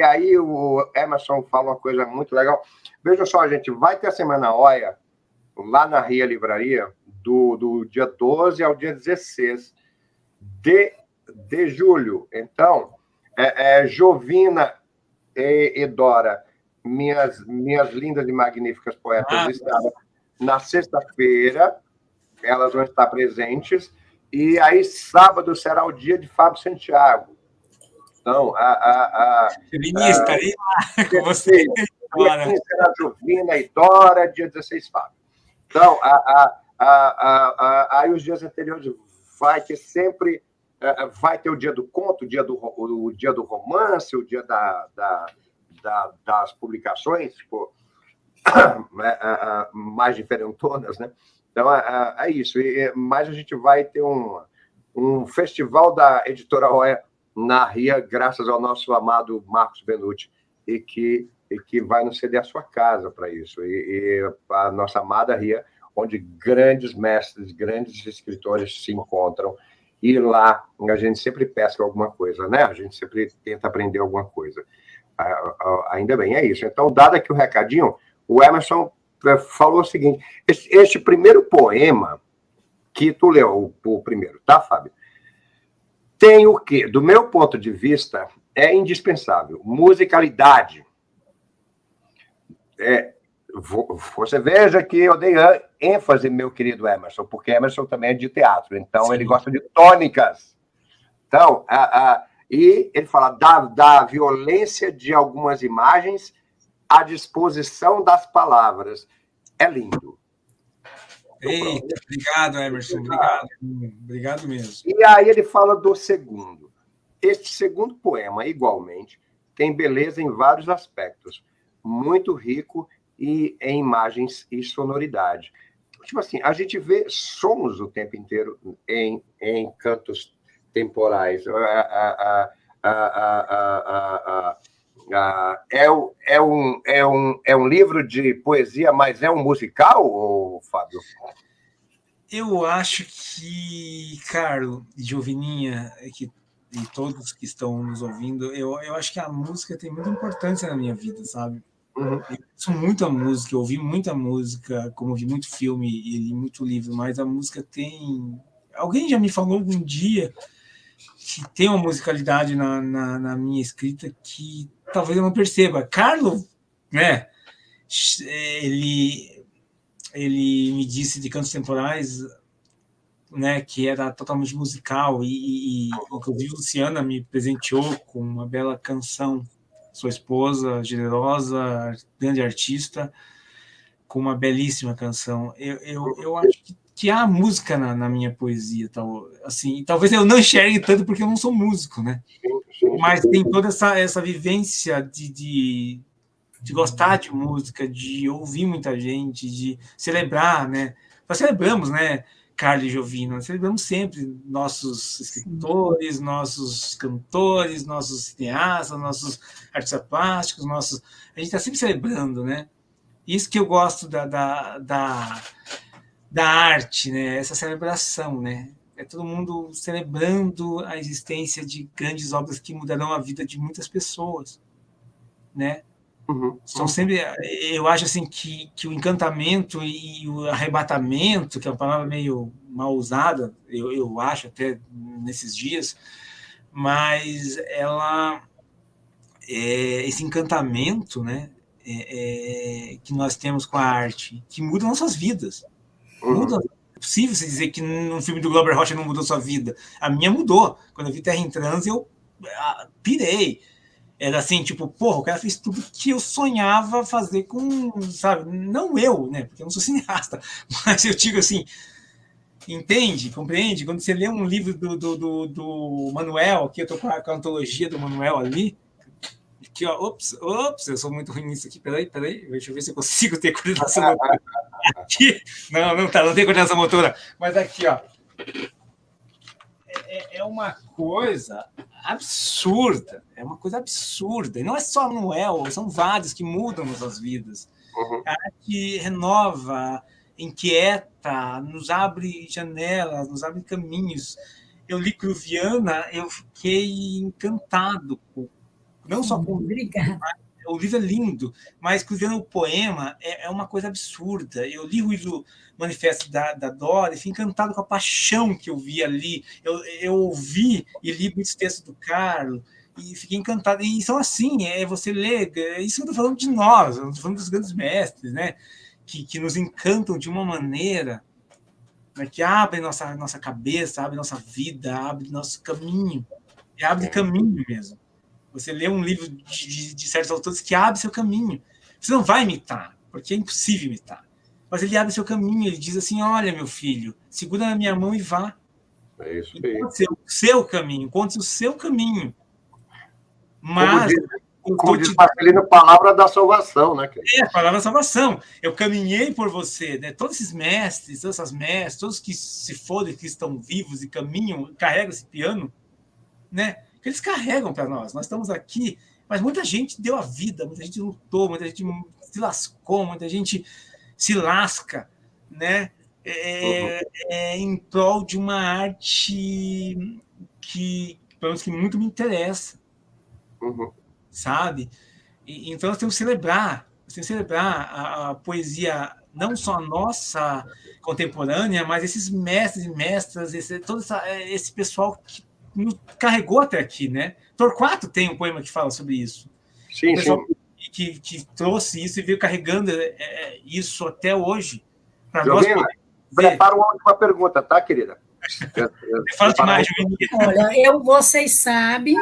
aí o Emerson fala uma coisa muito legal. Veja só, gente, vai ter a Semana Oia lá na Ria Livraria do dia 12 ao dia 16 de julho. Então, Jovina e Dora, minhas lindas e magníficas poetas, Na sexta-feira, elas vão estar presentes, e aí sábado será o dia de Fábio Santiago. Então, Vinícius, estarei lá com você. Dia 15 será Jovina e Dora, dia 16, Fábio. Então, aí os dias anteriores vai ter sempre... vai ter o dia do conto, o dia do romance, o dia das publicações, tipo, mais diferentonas, né? Então, é isso. Mas a gente vai ter um festival da Editora Oia na RIA, graças ao nosso amado Marcos Benucci, e que vai nos ceder a sua casa para isso. E a nossa amada RIA, onde grandes mestres, grandes escritores se encontram, e lá a gente sempre pesca alguma coisa, né? A gente sempre tenta aprender alguma coisa. Ainda bem, é isso. Então, dado aqui o recadinho, o Emerson falou o seguinte: este primeiro poema que tu leu, o primeiro, tá, Fábio? Tem o quê? Do meu ponto de vista, é indispensável. Musicalidade. Você veja que eu dei ênfase, meu querido Emerson, porque Emerson também é de teatro, então Sim. Ele gosta de tônicas. Então, e ele fala da violência de algumas imagens à disposição das palavras. É lindo. Eita, obrigado, Emerson, obrigado mesmo. E aí ele fala do segundo. Este segundo poema, igualmente, tem beleza em vários aspectos, muito rico e em imagens e sonoridade. Tipo assim, a gente vê sons o tempo inteiro em cantos temporais. É um livro de poesia, mas é um musical, Fábio? Eu acho que, Carlos, Jovininha, e todos que estão nos ouvindo, eu acho que a música tem muita importância na minha vida, sabe? Uhum. Eu ouço muita música, eu ouvi muita música, como vi muito filme e li muito livro, mas a música tem... Alguém já me falou algum dia que tem uma musicalidade na minha escrita que talvez eu não perceba. Carlos, né? Ele me disse de Cantos Temporais, né, que era totalmente musical, e inclusive Luciana me presenteou com uma bela canção, sua esposa, generosa, grande artista, com uma belíssima canção. Eu acho que há música na minha poesia, assim, talvez eu não enxergue tanto porque eu não sou músico, né? Mas tem toda essa vivência de gostar de música, de ouvir muita gente, de celebrar, né? Nós celebramos, né, Carlos e Jovina, nós celebramos sempre nossos escritores, nossos cantores, nossos cineastas, nossos artistas plásticos, a gente está sempre celebrando, né? Isso que eu gosto da arte, né? Essa celebração, né? É todo mundo celebrando a existência de grandes obras que mudarão a vida de muitas pessoas, né? São sempre, eu acho assim que o encantamento e o arrebatamento, que é uma palavra meio mal usada, eu acho até nesses dias, mas esse encantamento, né, que nós temos com a arte, que muda nossas vidas. Muda. É possível você dizer que num filme do Glauber Rocha não mudou sua vida. A minha mudou. Quando eu vi Terra em Transe, eu pirei. Era assim, tipo, porra, o cara fez tudo que eu sonhava fazer com, sabe, não eu, né, porque eu não sou cineasta, mas eu digo assim, entende, compreende? Quando você lê um livro do Manuel, aqui eu tô com a antologia do Manuel ali, aqui, ó, ops, eu sou muito ruim nisso aqui, peraí, deixa eu ver se eu consigo ter coordenação motora. Aqui, não tem coordenação motora, mas aqui, ó, é uma coisa absurda, e não é só Manuel, são vários que mudam nossas vidas. A arte renova, inquieta, nos abre janelas, nos abre caminhos. Eu li Cruviana, eu fiquei encantado, não só com o livro é lindo, mas Cruviana, o poema, é uma coisa absurda. Eu li o livro Manifesto da Dora e fui encantado com a paixão que eu vi ali. Eu ouvi e li muitos textos do Carlos e fiquei encantado. E são assim, você lê, isso eu estou falando de nós, eu estou falando dos grandes mestres, né? que nos encantam de uma maneira, né, que abre nossa cabeça, abre nossa vida, abre nosso caminho, e abre caminho mesmo. Você lê um livro de certos autores que abre seu caminho. Você não vai imitar, porque é impossível imitar. Mas ele abre seu caminho, ele diz assim, olha, meu filho, segura na minha mão e vá. É isso aí. Encontre o seu caminho, encontre o seu caminho. Mas... Como diz Marcelino, palavra da salvação, né? A palavra da salvação. Eu caminhei por você, né? Todos esses mestres, todas essas mestras, todos que se foram, que estão vivos e caminham, carregam esse piano, né? Eles carregam para nós. Nós estamos aqui, mas muita gente deu a vida, muita gente lutou, muita gente se lascou, muita gente se lasca, né? Em prol de uma arte que, pelo menos, que muito me interessa. Sabe? Então nós temos que celebrar a poesia, não só a nossa contemporânea, mas esses mestres e mestras, todo esse pessoal que nos carregou até aqui, né? Torquato tem um poema que fala sobre isso. Sim, o pessoal que trouxe isso e veio carregando isso até hoje. Para nós. Prepara uma última pergunta, tá, querida? Fala demais, Olha, vocês sabem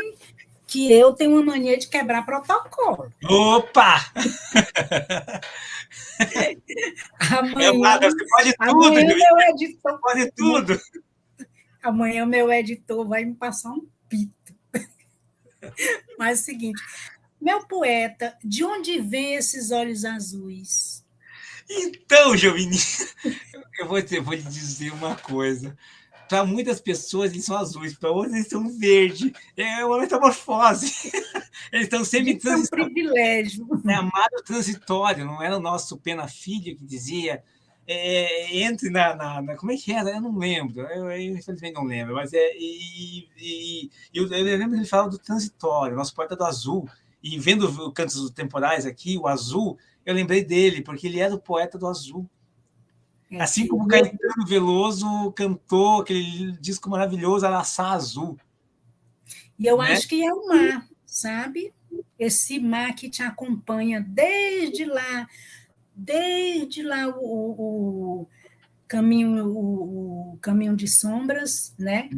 que eu tenho uma mania de quebrar protocolo. Opa! Amanhã, você pode tudo, amanhã meu editor pode tudo. Amanhã meu editor vai me passar um pito. Mas é o seguinte, meu poeta, de onde vêm esses olhos azuis? Então, Jovini, eu vou lhe dizer uma coisa. Para muitas pessoas eles são azuis, para outras eles são verdes. É uma metamorfose. Eles estão sempre transitórios. É um privilégio. Amado transitório, não era o nosso Pena Filho que dizia entre como é que era? Eu não lembro, eu infelizmente não lembro, mas eu lembro que ele falava do transitório, nosso poeta do azul, e vendo Cantos Temporais aqui, o azul, eu lembrei dele, porque ele era o poeta do azul. Assim como Caetano Veloso cantou aquele disco maravilhoso, Araçá Azul. E eu acho que é o mar, sabe? Esse mar que te acompanha desde lá o caminho de sombras, né?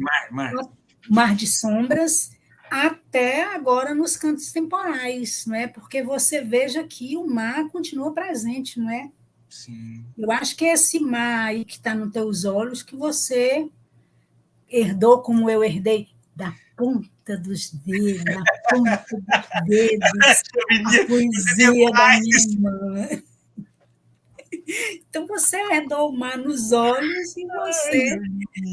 Mar de sombras, até agora nos Cantos Temporais, não é? Porque você veja que o mar continua presente, não é? Sim. Eu acho que é esse mar aí que está nos teus olhos que você herdou, como eu herdei, da ponta dos dedos, na ponta dos dedos, a poesia da minha irmã. Então, você herdou o mar nos olhos e você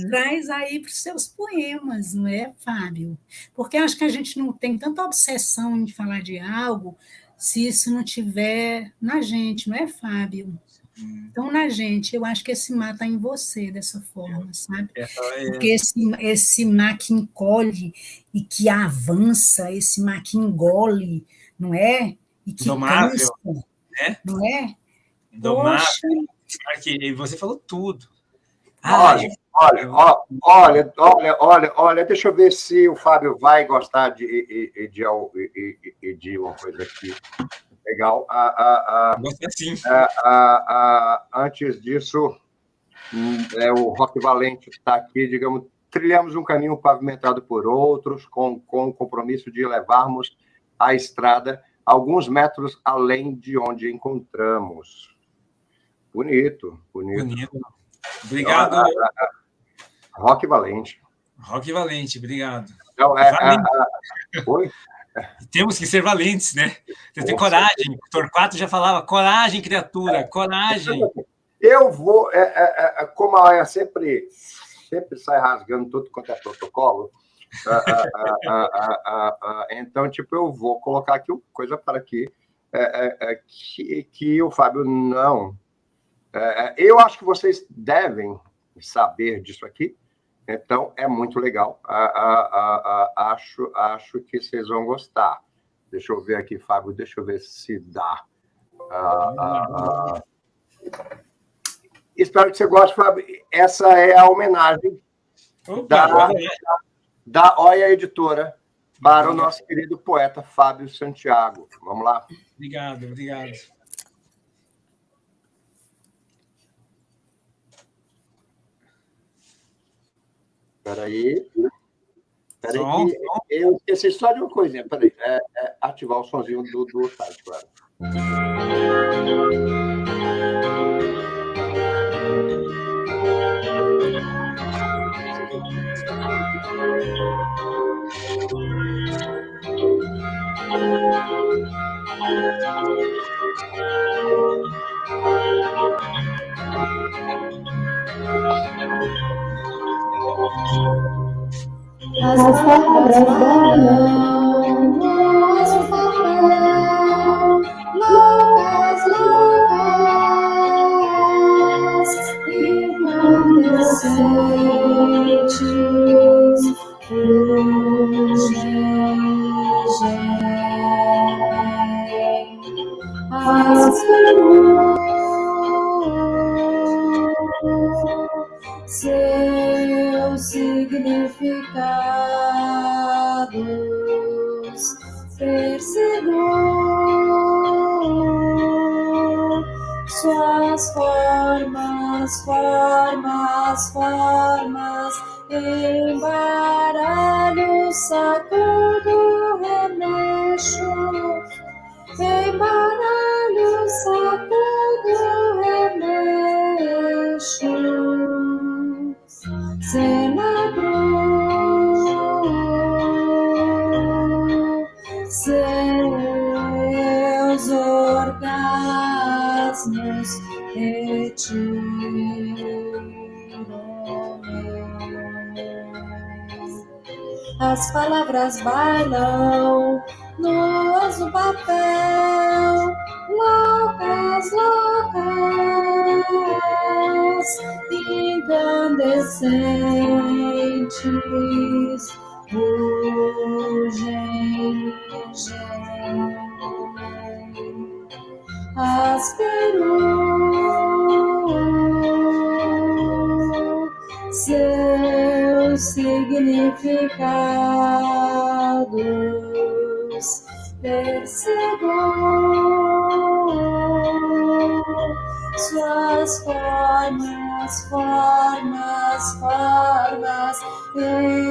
traz aí para os seus poemas, não é, Fábio? Porque eu acho que a gente não tem tanta obsessão em falar de algo se isso não tiver na gente, não é, Fábio? Então, na gente, eu acho que esse mar está em você dessa forma, sabe? Porque esse mar que encolhe e que avança, esse mar que engole, não é? E que Indomável, cansa, né? Não é? Indomável. E você falou tudo. Olha, deixa eu ver se o Fábio vai gostar de uma coisa aqui. Legal. Sim. Antes disso, o Rock Valente está aqui, digamos, trilhamos um caminho pavimentado por outros, com o compromisso de levarmos a estrada alguns metros além de onde encontramos. Bonito. Obrigado. Rock Valente. Rock Valente, obrigado. Então, Oi? Temos que ser valentes, né? Você tem coragem. O Torquato já falava, coragem, criatura, coragem. Eu vou, como a Aya sempre sai rasgando tudo quanto é protocolo, então, eu vou colocar aqui uma coisa para que o Fábio não... eu acho que vocês devem saber disso aqui, então é muito legal. Acho que vocês vão gostar. Deixa eu ver aqui, Fábio, deixa eu ver se dá. Espero que você goste, Fábio. Essa é a homenagem da Oia Editora para o nosso querido poeta Fábio Santiago. Vamos lá? Obrigado. Peraí, Som, que eu esqueci só de uma coisinha. Peraí, ativar o sonzinho do site, claro. As palavras balam no nosso papel, loucas, loucas, incandescentes, fugem, as seus significados perseguam suas formas, embaralho, sacudo, remexo, embaralho, sacudo, remexo. Celebro seus orgasmos, as palavras bailam nuas no papel, loucas, loucas, incandescentes, fugem, asperam seus significados, percebam suas formas,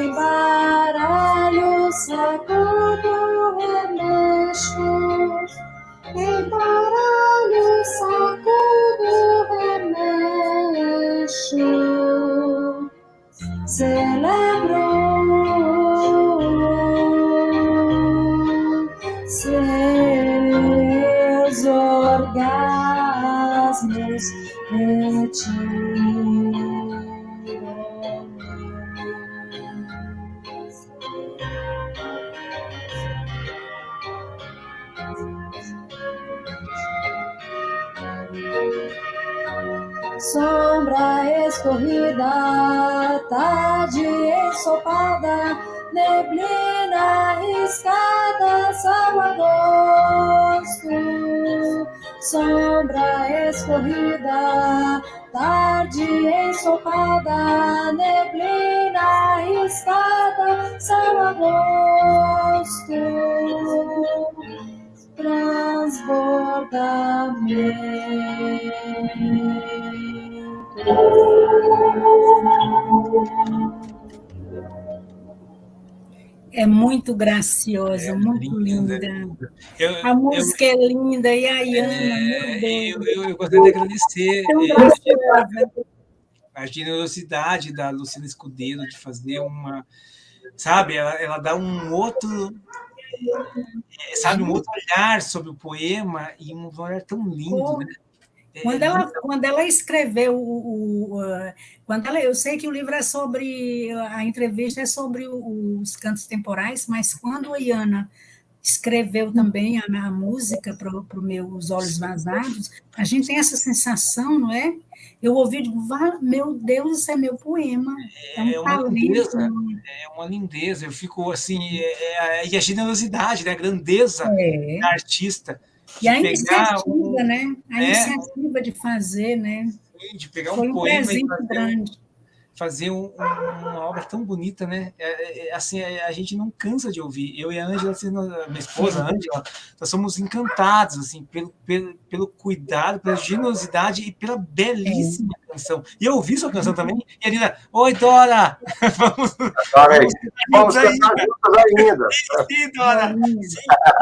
embaralho, sacudo, remexo, embaralho, sacudo, remexo, celebro seus orgasmos, sombra escorrida, tarde ensopada, neblina riscada, são agosto. Sombra escorrida, tarde ensopada, neblina riscada, são agosto. É muito graciosa, muito linda. A música é linda, e a Iana, meu Deus. Eu gostaria de agradecer Tão graciosa. a generosidade da Luciana Escudeiro de fazer uma... Sabe, ela dá um outro... Sabe, um outro olhar sobre o poema, e um olhar tão lindo, né? Quando ela escreveu eu sei que o livro é sobre, a entrevista é sobre os cantos temporais, mas quando a Iana escreveu também a música para o Meus Olhos Vazados, a gente tem essa sensação, não é? Eu ouvi e digo, meu Deus, isso é meu poema. É uma lindeza, é uma lindeza. Eu fico assim, e a generosidade, né? A grandeza da artista. E a iniciativa, né? A iniciativa de fazer, né? De pegar foi um poema presente grande. fazer uma obra tão bonita, né? Assim, a gente não cansa de ouvir. Eu e a Ângela, assim, minha esposa, a Ângela, nós somos encantados assim, pelo cuidado, pela generosidade e pela belíssima canção. E eu ouvi sua canção também, e a Nina, oi, Dora! Vamos cantar juntos ainda. Sim, Dora! Sim,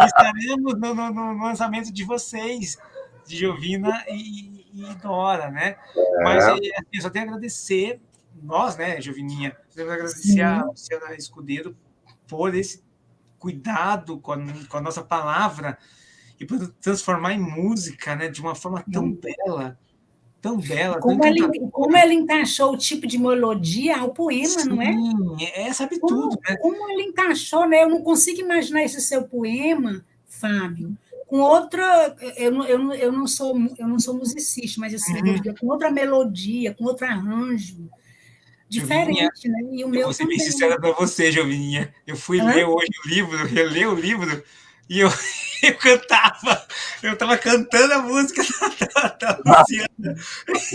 estaremos no lançamento de vocês, de Jovina e Dora, né? Mas eu só tenho a agradecer, nós, né, Jovininha, devemos agradecer a Luciana Escudeiro por esse cuidado com a nossa palavra e por transformar em música, né, de uma forma tão bela, tão bela. Como ela encaixou o tipo de melodia ao poema, sim, não é? Sabe tudo, né? Como ela encaixou, né? Eu não consigo imaginar esse seu poema, Fábio, com outra. Eu não sou musicista, mas assim, vou dizer, com outra melodia, com outro arranjo. Diferente, né? E o meu vou ser bem também. sincera para você, Jovininha. Eu fui ler hoje o livro, reler o livro, e eu cantava, eu estava cantando a música da Luciana.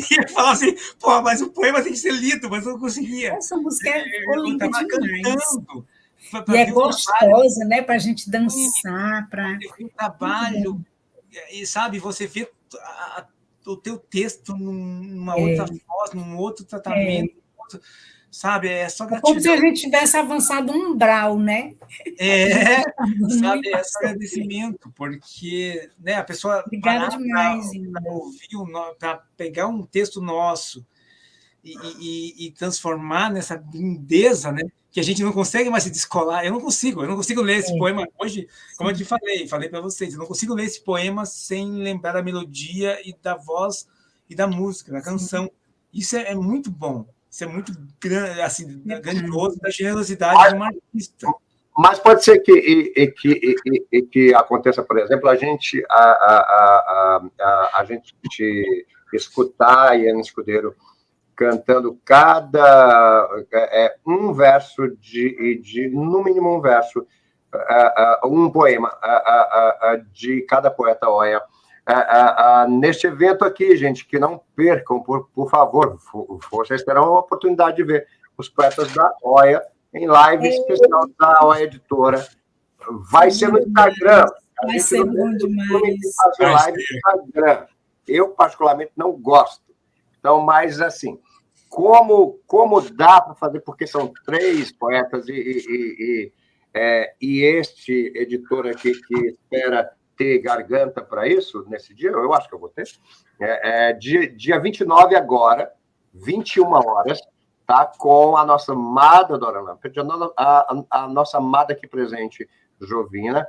E eu falava assim, pô, mas o poema tem que ser lido, mas eu não conseguia. Essa música ficou linda demais. Cantando. E é gostosa, né? Para a gente dançar. Para o trabalho, e sabe, você vê o teu texto numa outra voz, num outro tratamento. Sabe, só gratidão. Como se a gente tivesse avançado um umbral, né? Sabe, é só agradecimento, porque, né, a pessoa Obrigada demais, para ouvir, para pegar um texto nosso e transformar nessa lindeza, né, que a gente não consegue mais se descolar. Eu não consigo ler esse poema hoje, como eu te falei para vocês, eu não consigo ler esse poema sem lembrar da melodia e da voz e da música, da canção. Isso é muito bom. Isso é muito assim, grandioso da generosidade de um artista. Mas pode ser que aconteça, por exemplo, a gente escutar a Iana Escudeiro cantando um verso no mínimo um verso, um poema de cada poeta Oia. Neste evento aqui, gente, que não percam, por favor, vocês terão a oportunidade de ver os poetas da Oia em live especial da Oia Editora. Vai ser no Instagram. Vai ser bom demais. Fazer live no Instagram. Eu, particularmente, não gosto. Então, mas, assim, como dá para fazer, porque são 3 poetas e este editor aqui que espera ter garganta para isso nesse dia, eu acho que eu vou ter. Dia 29 agora, 21 horas, tá? Com a nossa amada Dora Lampert, a nossa amada aqui presente, Jovina.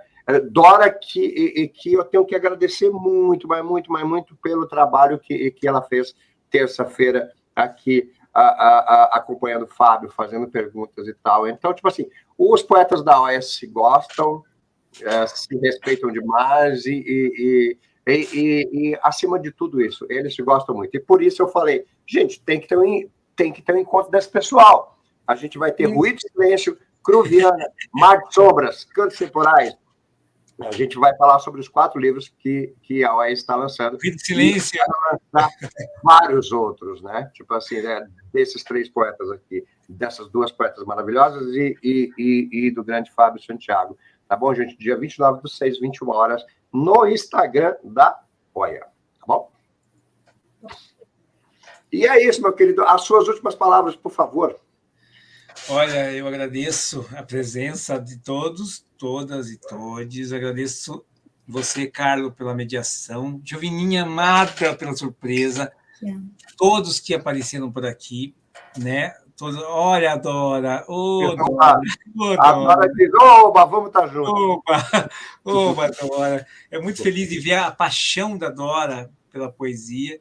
Dora, que eu tenho que agradecer muito, mas muito pelo trabalho que ela fez terça-feira aqui, acompanhando o Fábio, fazendo perguntas e tal. Então, tipo assim, os poetas da OES se gostam, se respeitam demais e, acima de tudo isso, eles se gostam muito. E por isso eu falei, gente, tem que ter um encontro desse pessoal. A gente vai ter Ruído e Silêncio, Cruviana, Mar de Sombras, Cantos Temporais. A gente vai falar sobre os 4 livros que a OES está lançando. Ruído e Silêncio. Vários outros, né? Tipo assim, né? Desses 3 poetas aqui, dessas 2 poetas maravilhosas e do grande Fábio Santiago. Tá bom, gente? Dia 29/6, 21 horas, no Instagram da Oia. Tá bom? E é isso, meu querido. As suas últimas palavras, por favor. Olha, eu agradeço a presença de todos, todas e todes. Agradeço você, Carlos, pela mediação. Jovininha amada pela surpresa. Todos que apareceram por aqui, né? Olha, a Dora. Dora. A Dora diz, oba, vamos estar juntos. Oba, Dora. É muito feliz de ver a paixão da Dora pela poesia.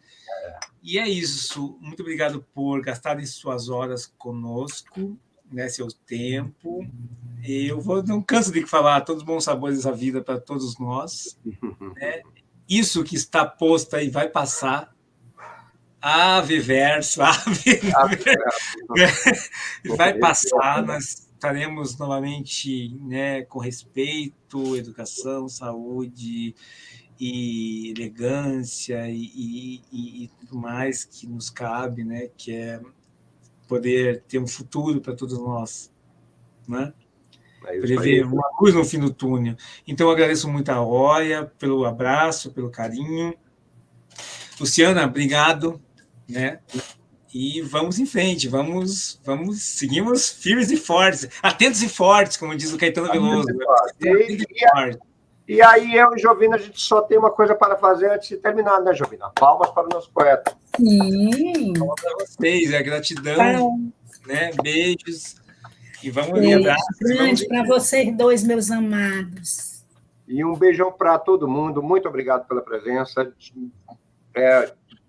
E é isso. Muito obrigado por gastarem suas horas conosco, né, seu tempo. Eu não canso de falar todos os bons sabores da vida para todos nós. Né? Isso que está posto aí vai passar. Ave verso, vai passar, nós estaremos novamente, né, com respeito, educação, saúde e elegância e tudo mais que nos cabe, né, que é poder ter um futuro para todos nós, né? Prever uma luz no fim do túnel. Então, eu agradeço muito a Olha pelo abraço, pelo carinho. Luciana, obrigado, né? E vamos em frente, seguimos firmes e fortes, atentos e fortes, como diz o Caetano Veloso. E aí, eu e Jovina, a gente só tem uma coisa para fazer antes de terminar, né, Jovina? Palmas para o nosso poeta. Sim. Palmas para vocês, gratidão, né? Beijos. E vamos ali, abraço. Grande para vocês dois, meus amados. E um beijão para todo mundo. Muito obrigado pela presença.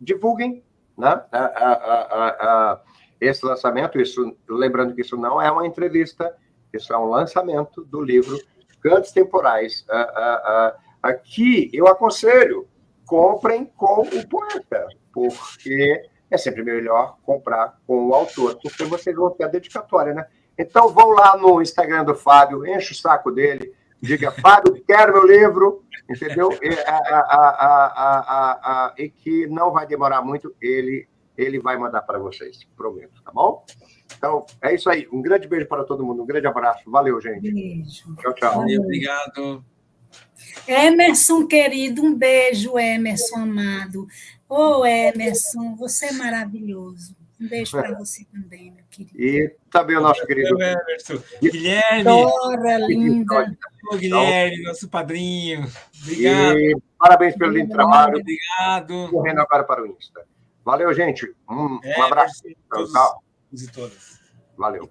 Divulguem, né, esse lançamento. Lembrando que isso não é uma entrevista, isso é um lançamento do livro Cantos Temporais. Aqui eu aconselho, comprem com o poeta, porque é sempre melhor comprar com o autor, porque vocês vão ter a dedicatória, né? Então, vão lá no Instagram do Fábio, enche o saco dele, diga, Fábio, quero meu livro, entendeu? E que não vai demorar muito, ele vai mandar para vocês, prometo, tá bom? Então, é isso aí. Um grande beijo para todo mundo, um grande abraço. Valeu, gente. Beijo. Tchau, tchau. Valeu, obrigado. Emerson, querido, um beijo, Emerson, amado. Emerson, você é maravilhoso. Um beijo para você também, meu querido. E também o nosso querido Emerson. Guilherme. Dora, linda. Guilherme, nosso padrinho. Obrigado. E parabéns pelo lindo trabalho. Obrigado. Correndo agora para o Insta. Valeu, gente. Um abraço. Todos Tchau. e todas. Valeu.